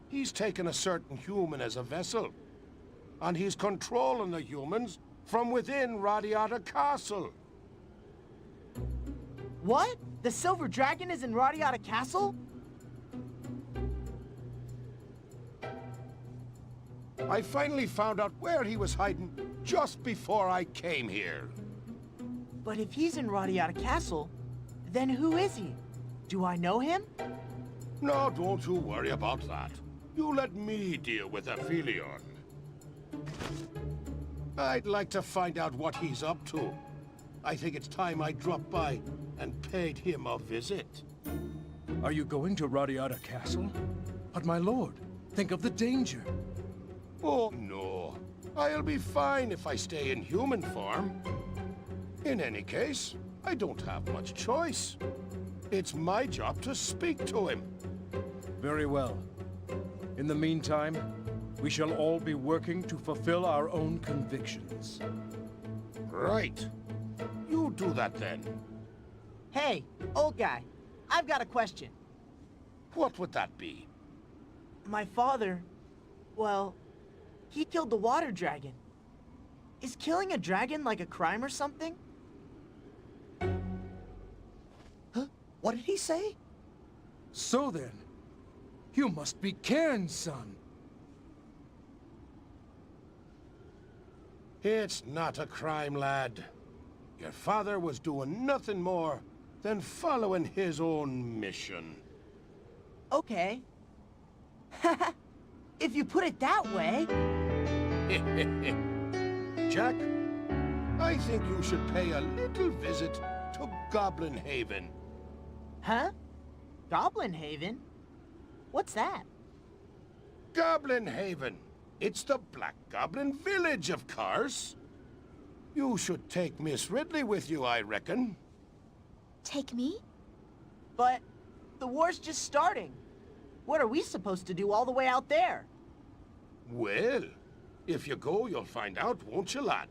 He's taken a certain human as a vessel. And he's controlling the humans from within Radiata Castle. What? The silver dragon is in Radiata Castle? I finally found out where he was hiding just before I came here. But if he's in Radiata Castle, then who is he? Do I know him? No, don't you worry about that. You let me deal with Aphelion. I'd like to find out what he's up to. I think it's time I dropped by and paid him a visit. Are you going to Radiata Castle? But my lord, Think of the danger. Oh, no. I'll be fine if I stay in human form. In any case, I don't have much choice. It's my job to speak to him. Very well. In the meantime, we shall all be working to fulfill our own convictions. Right. You do that then. Hey, old guy, I've got a question. What would that be? My father, well, he killed the water dragon. Is killing a dragon like a crime or something? Huh? What did he say? So then, you must be Cairn's son. It's not a crime, lad. Your father was doing nothing more than following his own mission. Okay. If you put it that way. Jack, I think you should pay a little visit to Goblin Haven. Huh? Goblin Haven? What's that? Goblin Haven. It's the Black Goblin village, of course. You should take Miss Ridley with you, I reckon. Take me? But the war's just starting. What are we supposed to do all the way out there? Well, if you go, you'll find out, won't you, lad?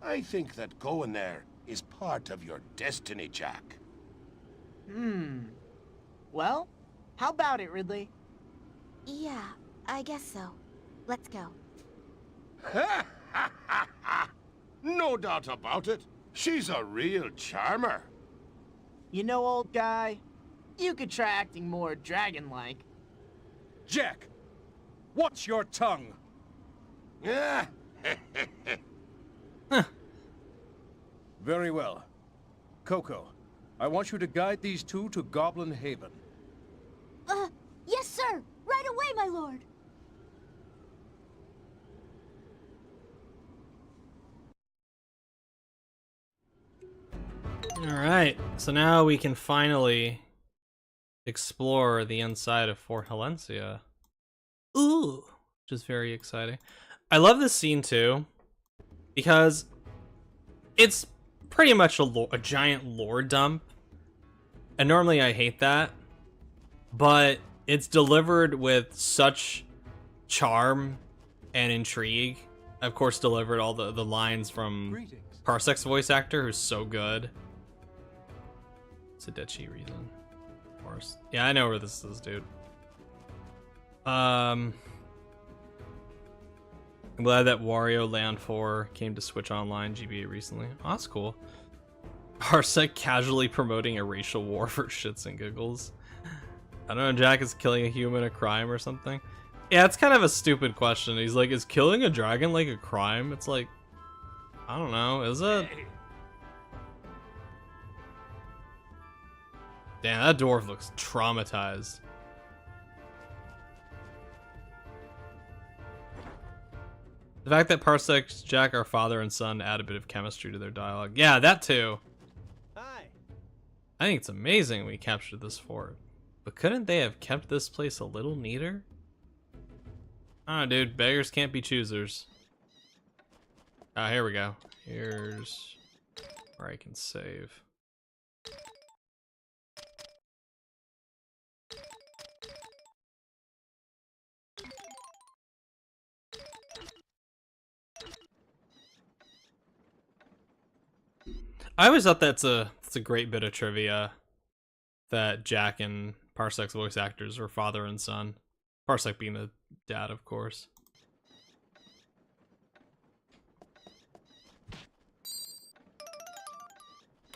I think that going there is part of your destiny, Jack. Well, how about it, Ridley? Yeah, I guess so. Let's go. Ha ha ha ha! No doubt about it. She's a real charmer. You know, old guy, you could try acting more dragon-like. Jack, watch your tongue. Yeah. Very well. Coco, I want you to guide these two to Goblin Haven. Yes, sir! Right away, my lord! Alright, so now we can finally explore the inside of Fort Halencia. Ooh, which is very exciting. I love this scene too, because it's pretty much a giant lore dump. And normally I hate that, but it's delivered with such charm and intrigue. I, of course, delivered all the lines from Parsek's voice actor, who's so good. It's a dead cheat reason, of course. Yeah, I know where this is, dude. I'm glad that Wario Land 4 came to Switch Online GBA recently. Oh, that's cool. Parsec casually promoting a racial war for shits and giggles. I don't know, Jack is killing a human a crime or something? Yeah, it's kind of a stupid question. He's like, is killing a dragon like a crime? It's like, I don't know, is it? Damn, that dwarf looks traumatized. The fact that Parsec, Jack are father and son add a bit of chemistry to their dialogue. Yeah, that too. Hi. I think it's amazing we captured this fort. But couldn't they have kept this place a little neater? I don't know, dude. Beggars can't be choosers. Ah, here we go. Here's where I can save. I always thought that's a great bit of trivia that Jack and Parsec's voice actors were father and son. Parsec being a dad, of course.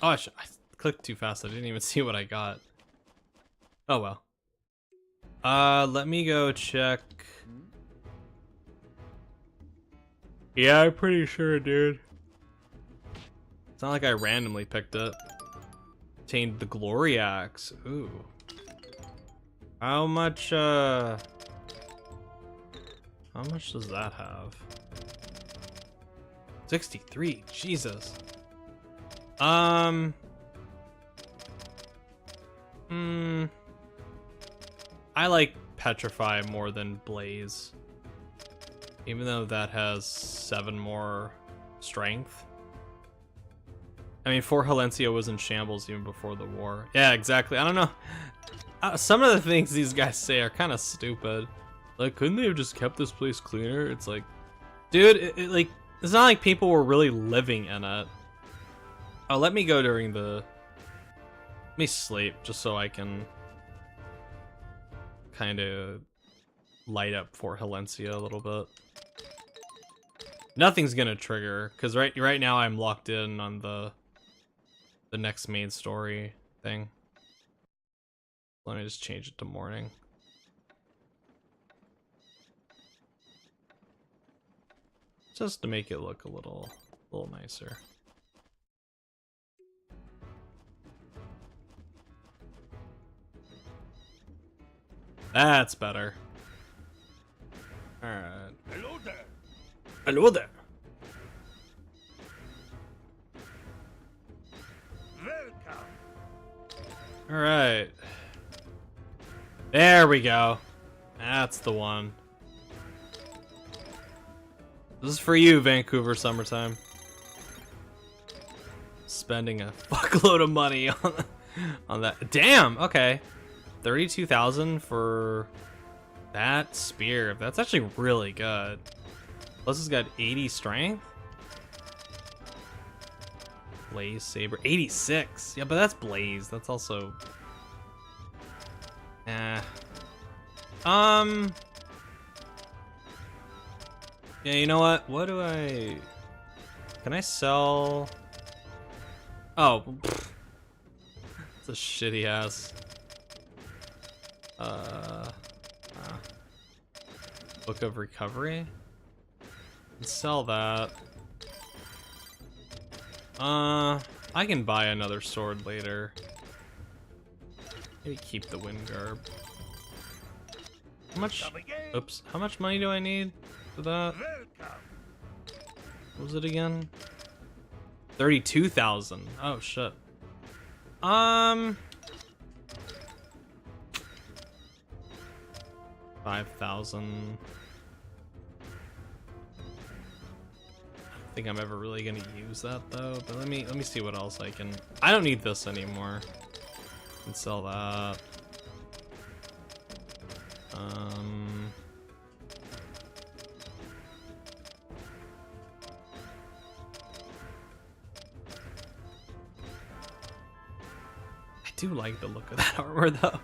Oh, I clicked too fast. I didn't even see what I got. Oh well. Let me go check. Yeah, I'm pretty sure, dude. It's not like I randomly picked it. Obtained the Glory Axe. Ooh. How much does that have? 63. Jesus. I like Petrify more than Blaze. Even though that has 7 more strength. I mean, 4 Halencia was in shambles even before the war. Yeah, exactly. I don't know. Some of the things these guys say are kind of stupid. Like, couldn't they have just kept this place cleaner? It's like, dude, like, it's not like people were really living in it. Oh, let me go during the... Let me sleep, just so I can kind of light up for Halencia a little bit. Nothing's gonna trigger, because right now I'm locked in on the next main story thing. Let me just change it to morning. Just to make it look a little nicer. That's better. Alright. Hello there. Hello there. Welcome. Alright. There we go. That's the one. This is for you, Vancouver summertime. Spending a fuckload of money on that. Damn, okay. 32,000 for that spear. That's actually really good. Plus it's got 80 strength. Blaze Saber. 86. Yeah, but that's Blaze. That's also... Yeah, you know what? What do I... Can I sell... Oh. It's a shitty ass. Book of Recovery? Let's sell that. I can buy another sword later. Maybe keep the wind garb. How much? Oops. How much money do I need for that? What was it again? 32,000. Oh shit. 5,000. I don't think I'm ever really gonna use that though. But let me see what else I can. I don't need this anymore. I can sell that. I do like the look of that armor though.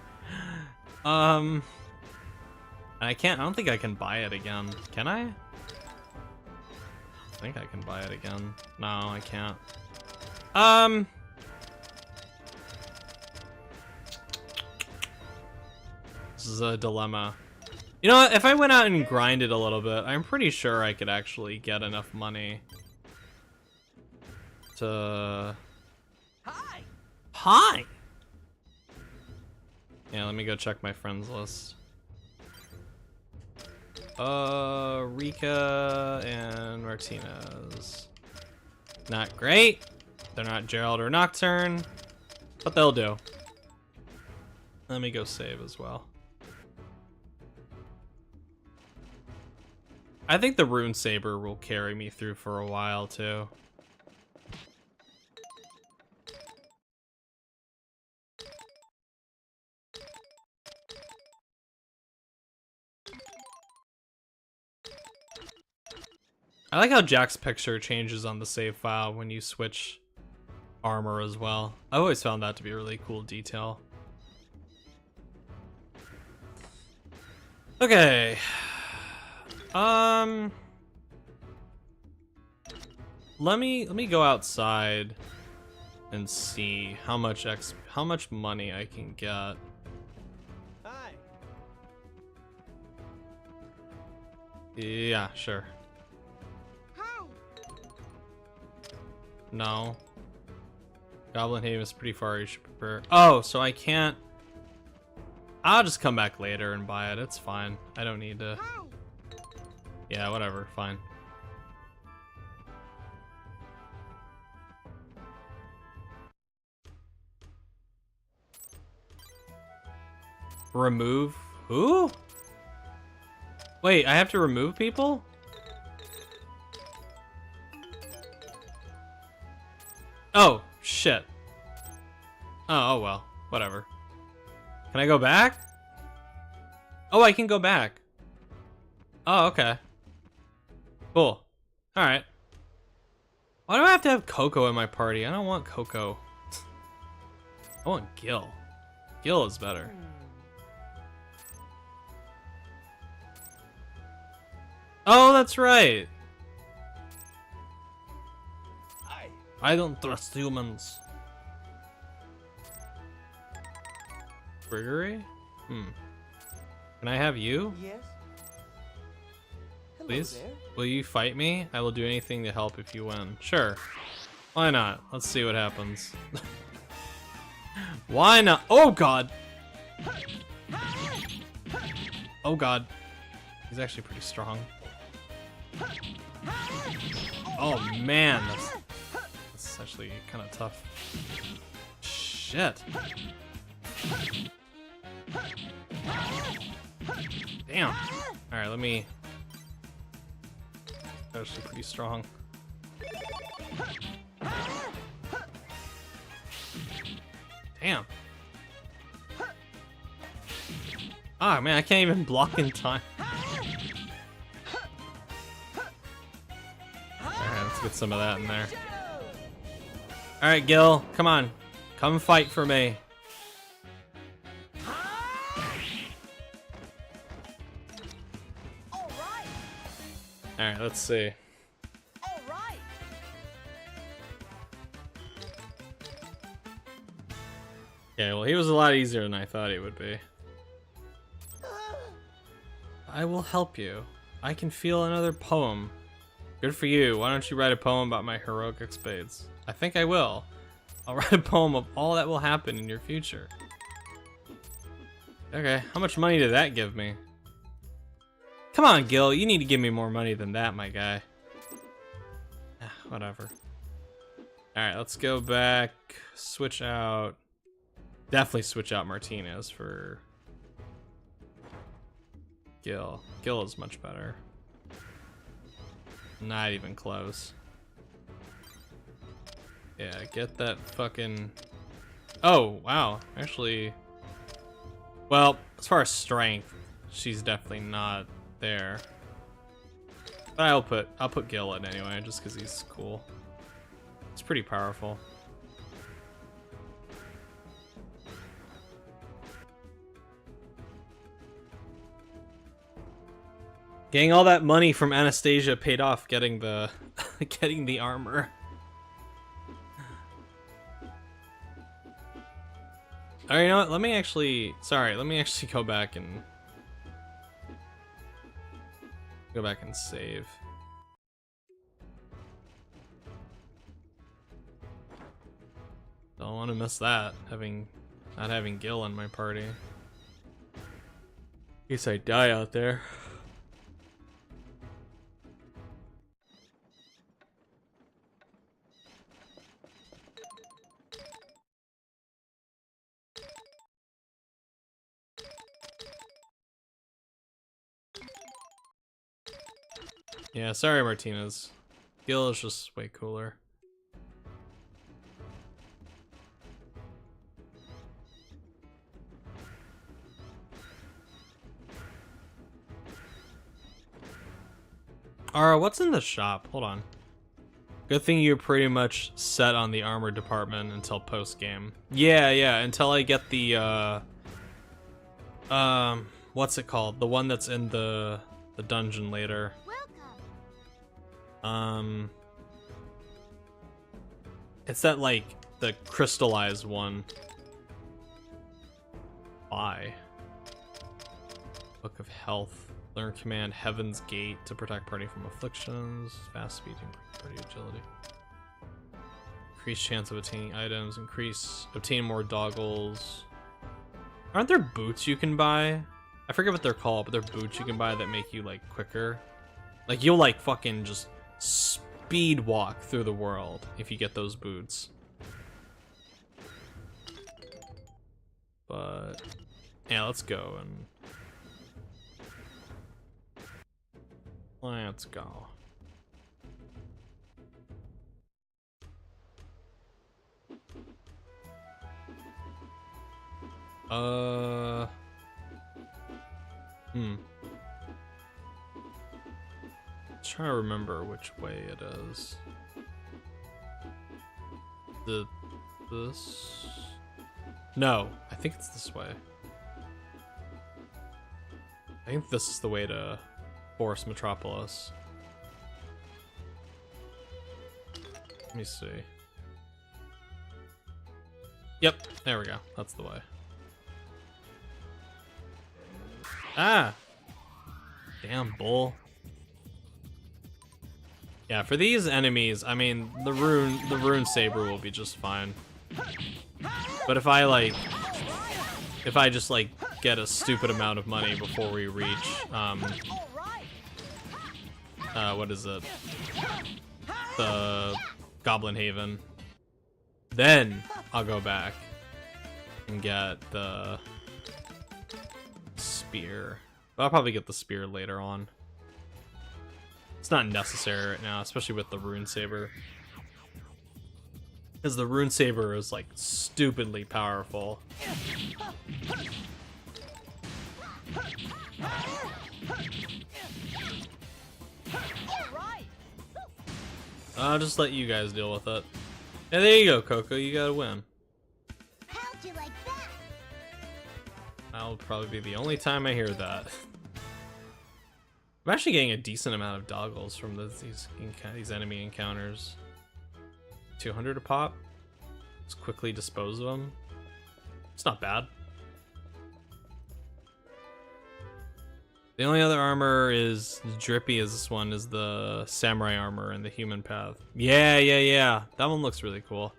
I don't think I can buy it again. Can I? I think I can buy it again. No, I can't. This is a dilemma. You know what? If I went out and grinded a little bit, I'm pretty sure I could actually get enough money to... Hi! Hi! Yeah, let me go check my friends list. Rika and Martinez. Not great. They're not Gerald or Nocturne, but they'll do. Let me go save as well. I think the Rune Saber will carry me through for a while too. I like how Jack's picture changes on the save file when you switch armor as well. I've always found that to be a really cool detail. Okay. Let me go outside and see how much money I can get. Hi. Yeah, sure. No. Goblin Haven is pretty far. You should prepare. Oh, so I can't. I'll just come back later and buy it. It's fine. I don't need to. Yeah, whatever. Fine. Remove who? Wait, I have to remove people? Oh, shit. Oh well. Whatever. Can I go back? Oh, I can go back. Oh, okay. Cool. Alright. Why do I have to have Coco in my party? I don't want Coco. I want Gil. Gil is better. Oh, that's right. I don't trust humans. Gregory? Can I have you? Yes. Hello Please? there. Will you fight me? I will do anything to help if you win. Sure. Why not? Let's see what happens. Why not? Oh god! Oh god. He's actually pretty strong. Oh man, that's actually kind of tough. Shit. Damn. Alright, let me... That's actually pretty strong. Damn. Ah, man, I can't even block in time. Alright, let's get some of that in there. Alright, Gil, come on. Come fight for me. Alright, let's see. Yeah, well, he was a lot easier than I thought he would be. I will help you. I can feel another poem. Good for you. Why don't you write a poem about my heroic exploits? I think I will. I'll write a poem of all that will happen in your future. Okay, how much money did that give me? Come on, Gil, you need to give me more money than that, my guy. Whatever. Alright, let's go back. Switch out. Definitely switch out Martinez for Gil. Gil is much better. Not even close. Yeah, get that fucking... Oh, wow. Actually... Well, as far as strength, she's definitely not there. But I'll put Gil in anyway, just because he's cool. It's pretty powerful. Getting all that money from Anastasia paid off getting the getting the armor. Alright, you know what? Let me actually go back and save. Don't want to miss that, not having Gil in my party. In case I die out there. Yeah, sorry Martinez. Gil is just way cooler. Ara, what's in the shop? Hold on. Good thing you're pretty much set on the armor department until post-game. Yeah, until I get the, what's it called? The one that's in the dungeon later. It's that, like, the crystallized one. Why? Book of Health. Learn command Heaven's Gate to protect party from afflictions. Fast speed, increase party agility. Increase chance of attaining items. Obtain more doggles. Aren't there boots you can buy? I forget what they're called, but they're boots you can buy that make you, like, quicker. Like, you'll, like, fucking just speed walk through the world if you get those boots. But, yeah, let's go and... Let's go. Trying to remember which way it is. This? No, I think it's this way. I think this is the way to Forest Metropolis. Let me see. Yep, there we go. That's the way. Ah! Damn bull. Yeah, for these enemies, I mean, the rune saber will be just fine. But if I just like get a stupid amount of money before we reach what is it? The Goblin Haven, then I'll go back and get the spear. But I'll probably get the spear later on. It's not necessary right now, especially with the rune saber. Because the rune saber is like stupidly powerful. I'll just let you guys deal with it. And there you go, Coco. You gotta win. How'd you like that? That'll probably be the only time I hear that. I'm actually getting a decent amount of doggles from these enemy encounters. 200 a pop. Just quickly dispose of them. It's not bad. The only other armor is drippy as this one is the samurai armor and the human path. Yeah. That one looks really cool.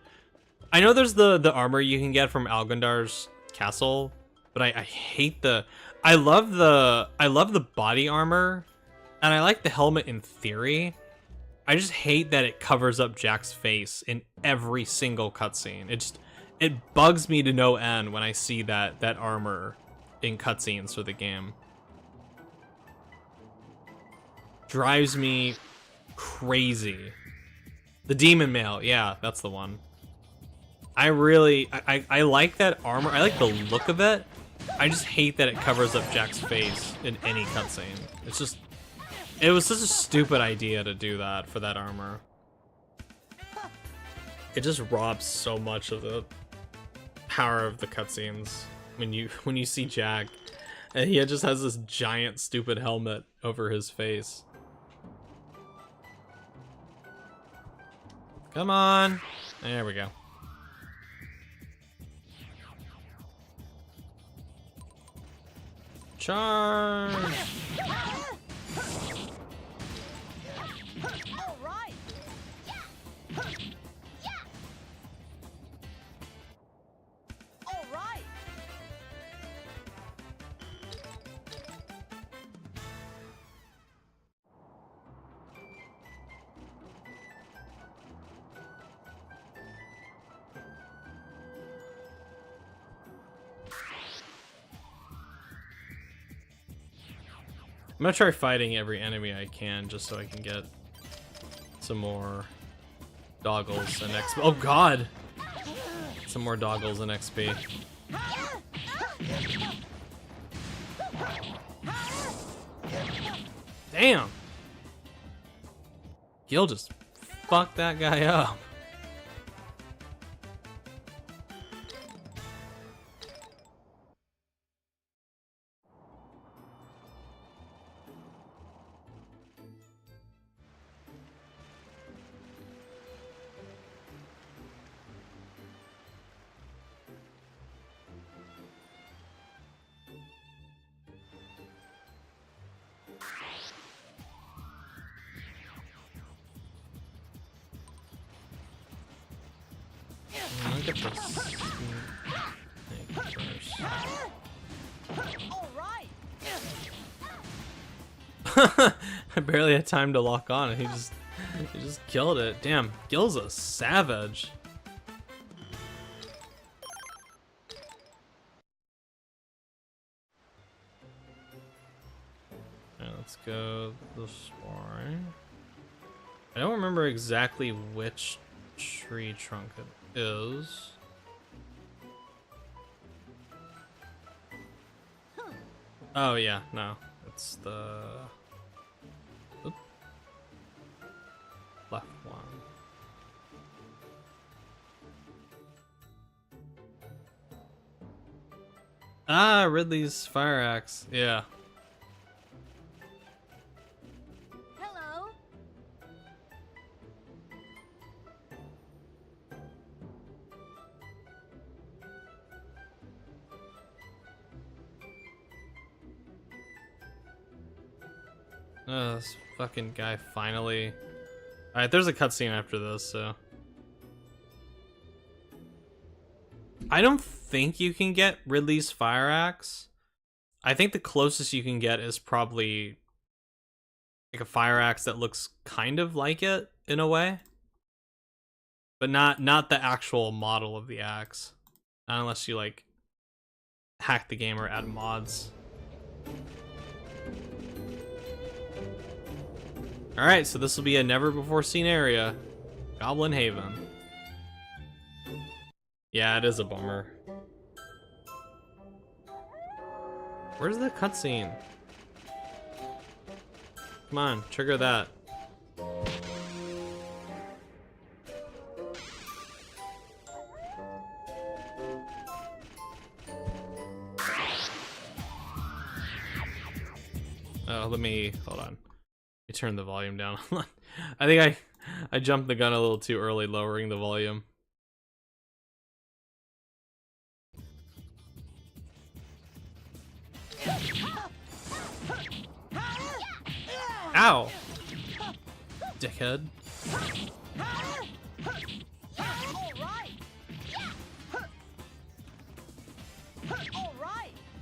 I know there's the armor you can get from Algundar's castle, but I hate the. I love the body armor, and I like the helmet in theory. I just hate that it covers up Jack's face in every single cutscene. It bugs me to no end when I see that armor in cutscenes for the game. Drives me crazy. The demon mail, yeah, that's the one. I like that armor. I like the look of it. I just hate that it covers up Jack's face in any cutscene. It was such a stupid idea to do that for that armor. It just robs so much of the power of the cutscenes when you see Jack and he just has this giant stupid helmet over his face. Come on. There we go. Charge! All right. All right. I'm gonna try fighting every enemy I can just so I can get some more doggles and XP. Oh god! Some more doggles and XP. Damn! Gil just fucked that guy up. Look at this. All right. I barely had time to lock on and he just killed it. Damn, Gil's a savage. Yeah, Let's go this way. I don't remember exactly which tree trunk it is. Oh yeah, no. It's the left one. Ah, Ridley's fire axe. Yeah. Hello. This fucking guy finally. Alright, there's a cutscene after this, so. I don't think you can get Ridley's fire axe. I think the closest you can get is probably like a fire axe that looks kind of like it in a way. But not the actual model of the axe. Not unless you like hack the game or add mods. Alright, so this will be a never before seen area. Goblin Haven. Yeah, it is a bummer. Where's the cutscene? Come on, trigger that. Oh, let me, hold on. Let me turn the volume down. I think I jumped the gun a little too early lowering the volume. Ow! Dickhead.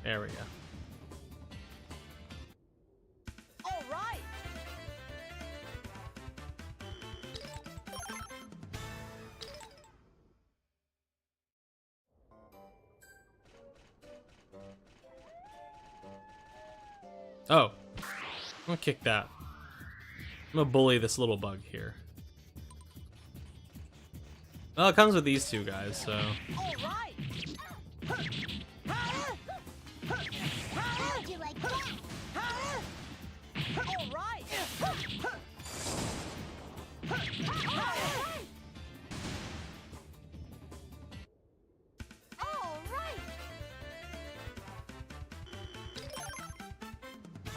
There we go. Oh. I'm gonna kick that. I'm gonna bully this little bug here. Well, it comes with these two guys, so.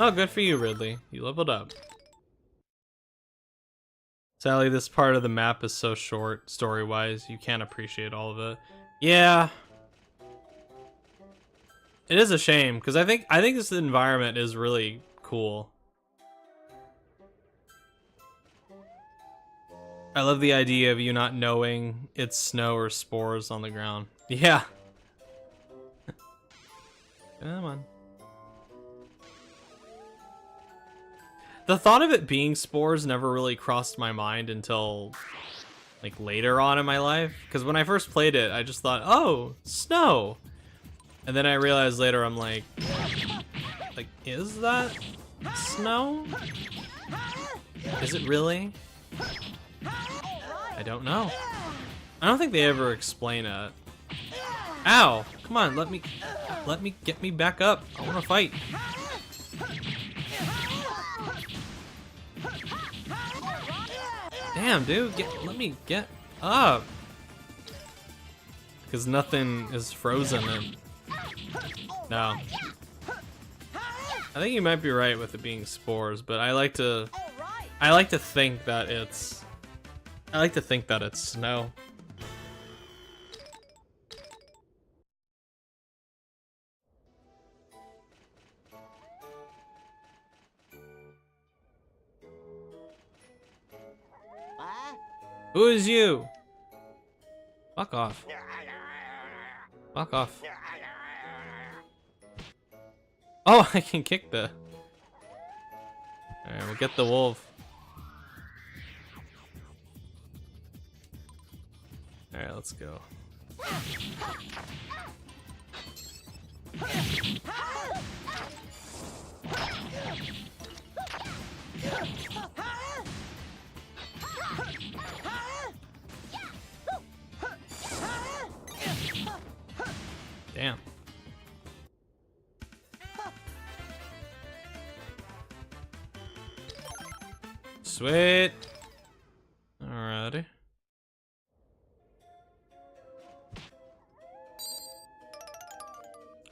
Oh, good for you, Ridley. You leveled up. Sadly, this part of the map is so short, story-wise, you can't appreciate all of it. Yeah. It is a shame, because I think this environment is really cool. I love the idea of you not knowing it's snow or spores on the ground. Yeah. Come on. The thought of it being spores never really crossed my mind until like later on in my life. Because when I first played it, I just thought, oh, snow. And then I realized later, I'm like, is that snow? Is it really? I don't know. I don't think they ever explain it. Ow! Come on, let me get me back up. I want to fight. Damn, dude, let me get up. Because nothing is frozen and no. I think you might be right with it being spores, but I like to think that it's snow. Who is you? Fuck off. Fuck off. Oh, I can kick the... Alright, we'll get the wolf. Alright, let's go. Damn. Sweet. Alrighty.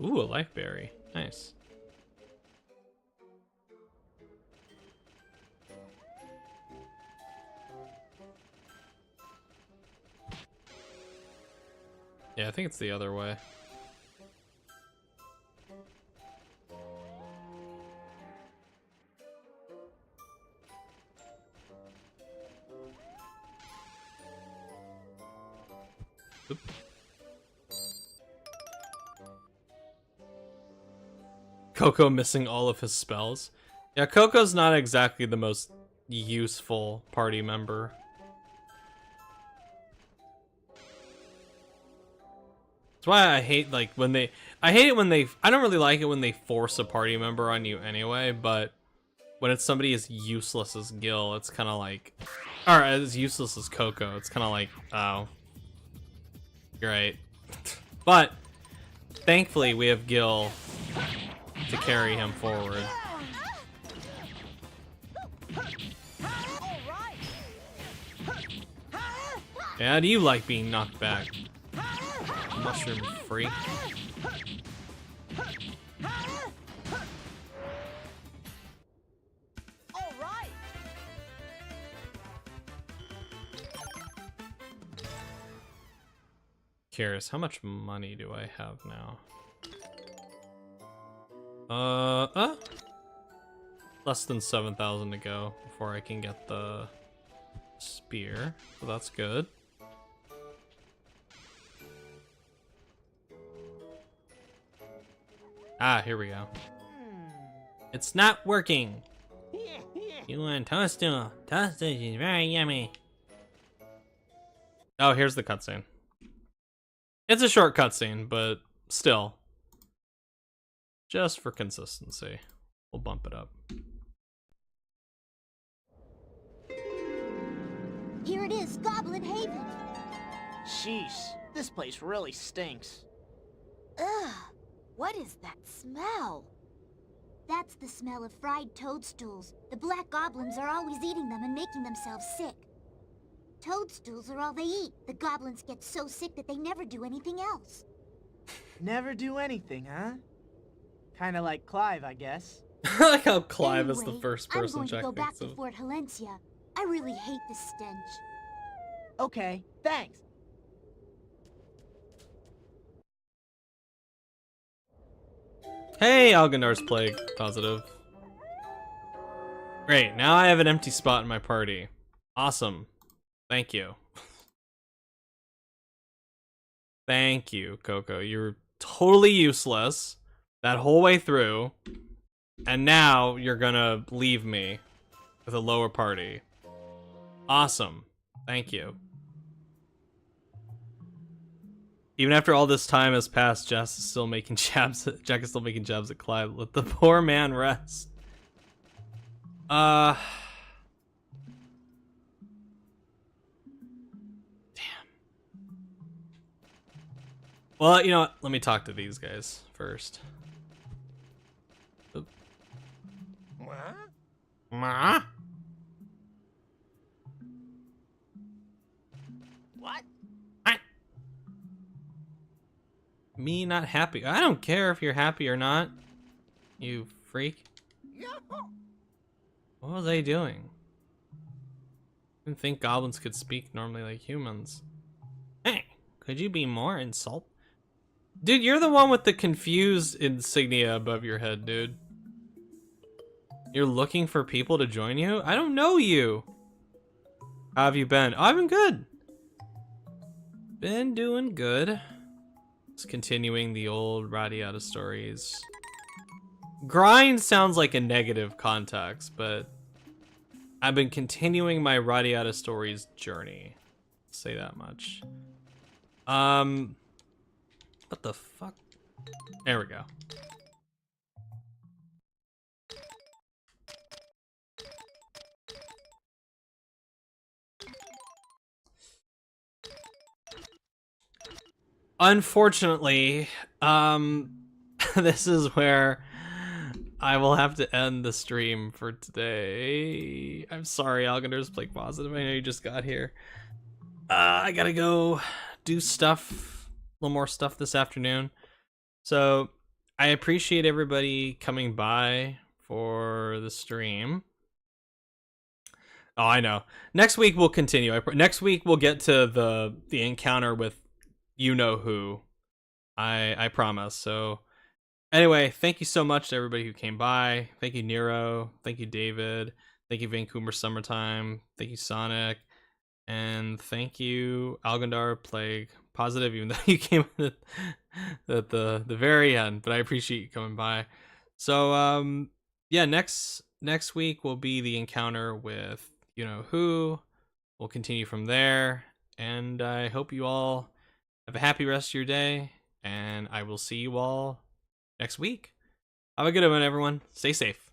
Ooh, a life berry. Nice. Yeah, I think it's the other way. Oop. Coco missing all of his spells. Yeah, Coco's not exactly the most useful party member. That's why I hate like when they I hate it when they I don't really like it when they force a party member on you anyway, but when it's somebody as useless as Gil, it's kind of like, or as useless as Coco, it's kind of like, oh, you're right. But thankfully we have Gil to carry him forward. Yeah, how do you like being knocked back? Mushroom freak. Curious, how much money do I have now? Less than 7,000 to go before I can get the spear, so that's good. Ah, here we go. It's not working. You want toadstool? Toadstool is very yummy. Oh, here's the cutscene. It's a short cutscene, but still. Just for consistency, we'll bump it up. Here it is, Goblin Haven. Sheesh, this place really stinks. Ugh, what is that smell? That's the smell of fried toadstools. The black goblins are always eating them and making themselves sick. Toadstools are all they eat. The goblins get so sick that they never do anything else. Never do anything, huh? Kinda like Clive, I guess. I like how Clive is the Anyway, first I'm person going to Jack go back thinks to of. Fort Halencia. I really hate the stench. Okay, thanks. Hey, Algandar's plague. Positive. Great, now I have an empty spot in my party. Awesome. Thank you. Thank you, Coco. You're totally useless that whole way through, and now you're gonna leave me with a lower party. Awesome. Thank you. Even after all this time has passed, Jack is still making jabs at Clive. Let the poor man rest. Damn. Well, you know what? Let me talk to these guys first. Oop. Ma? What? Me not happy. I don't care if you're happy or not. You freak. What was I doing? I didn't think goblins could speak normally like humans. Hey, could you be more insult? Dude, you're the one with the confused insignia above your head, dude. You're looking for people to join you? I don't know you. How have you been? Oh, I've been good. Been doing good. Just continuing the old Radiata stories. Grind sounds like a negative context, but I've been continuing my Radiata stories journey. Say that much. What the fuck? There we go. unfortunately, this is where I will have to end the stream for today. I'm sorry, Algender's Plague Positive. I know you just got here. I gotta go do stuff, a little more stuff this afternoon. So I appreciate everybody coming by for the stream. Oh, I know. Next week we'll continue. Next week we'll get to the encounter with you know who. I promise. So anyway, thank you so much to everybody who came by. Thank you, Nero. Thank you, David. Thank you, Vancouver Summertime. Thank you, Sonic. And thank you, Algandar Plague Positive, even though you came at the very end, but I appreciate you coming by. So yeah, next week will be the encounter with you know who. We'll continue from there, and I hope you all have a happy rest of your day, and I will see you all next week. Have a good one, everyone. Stay safe.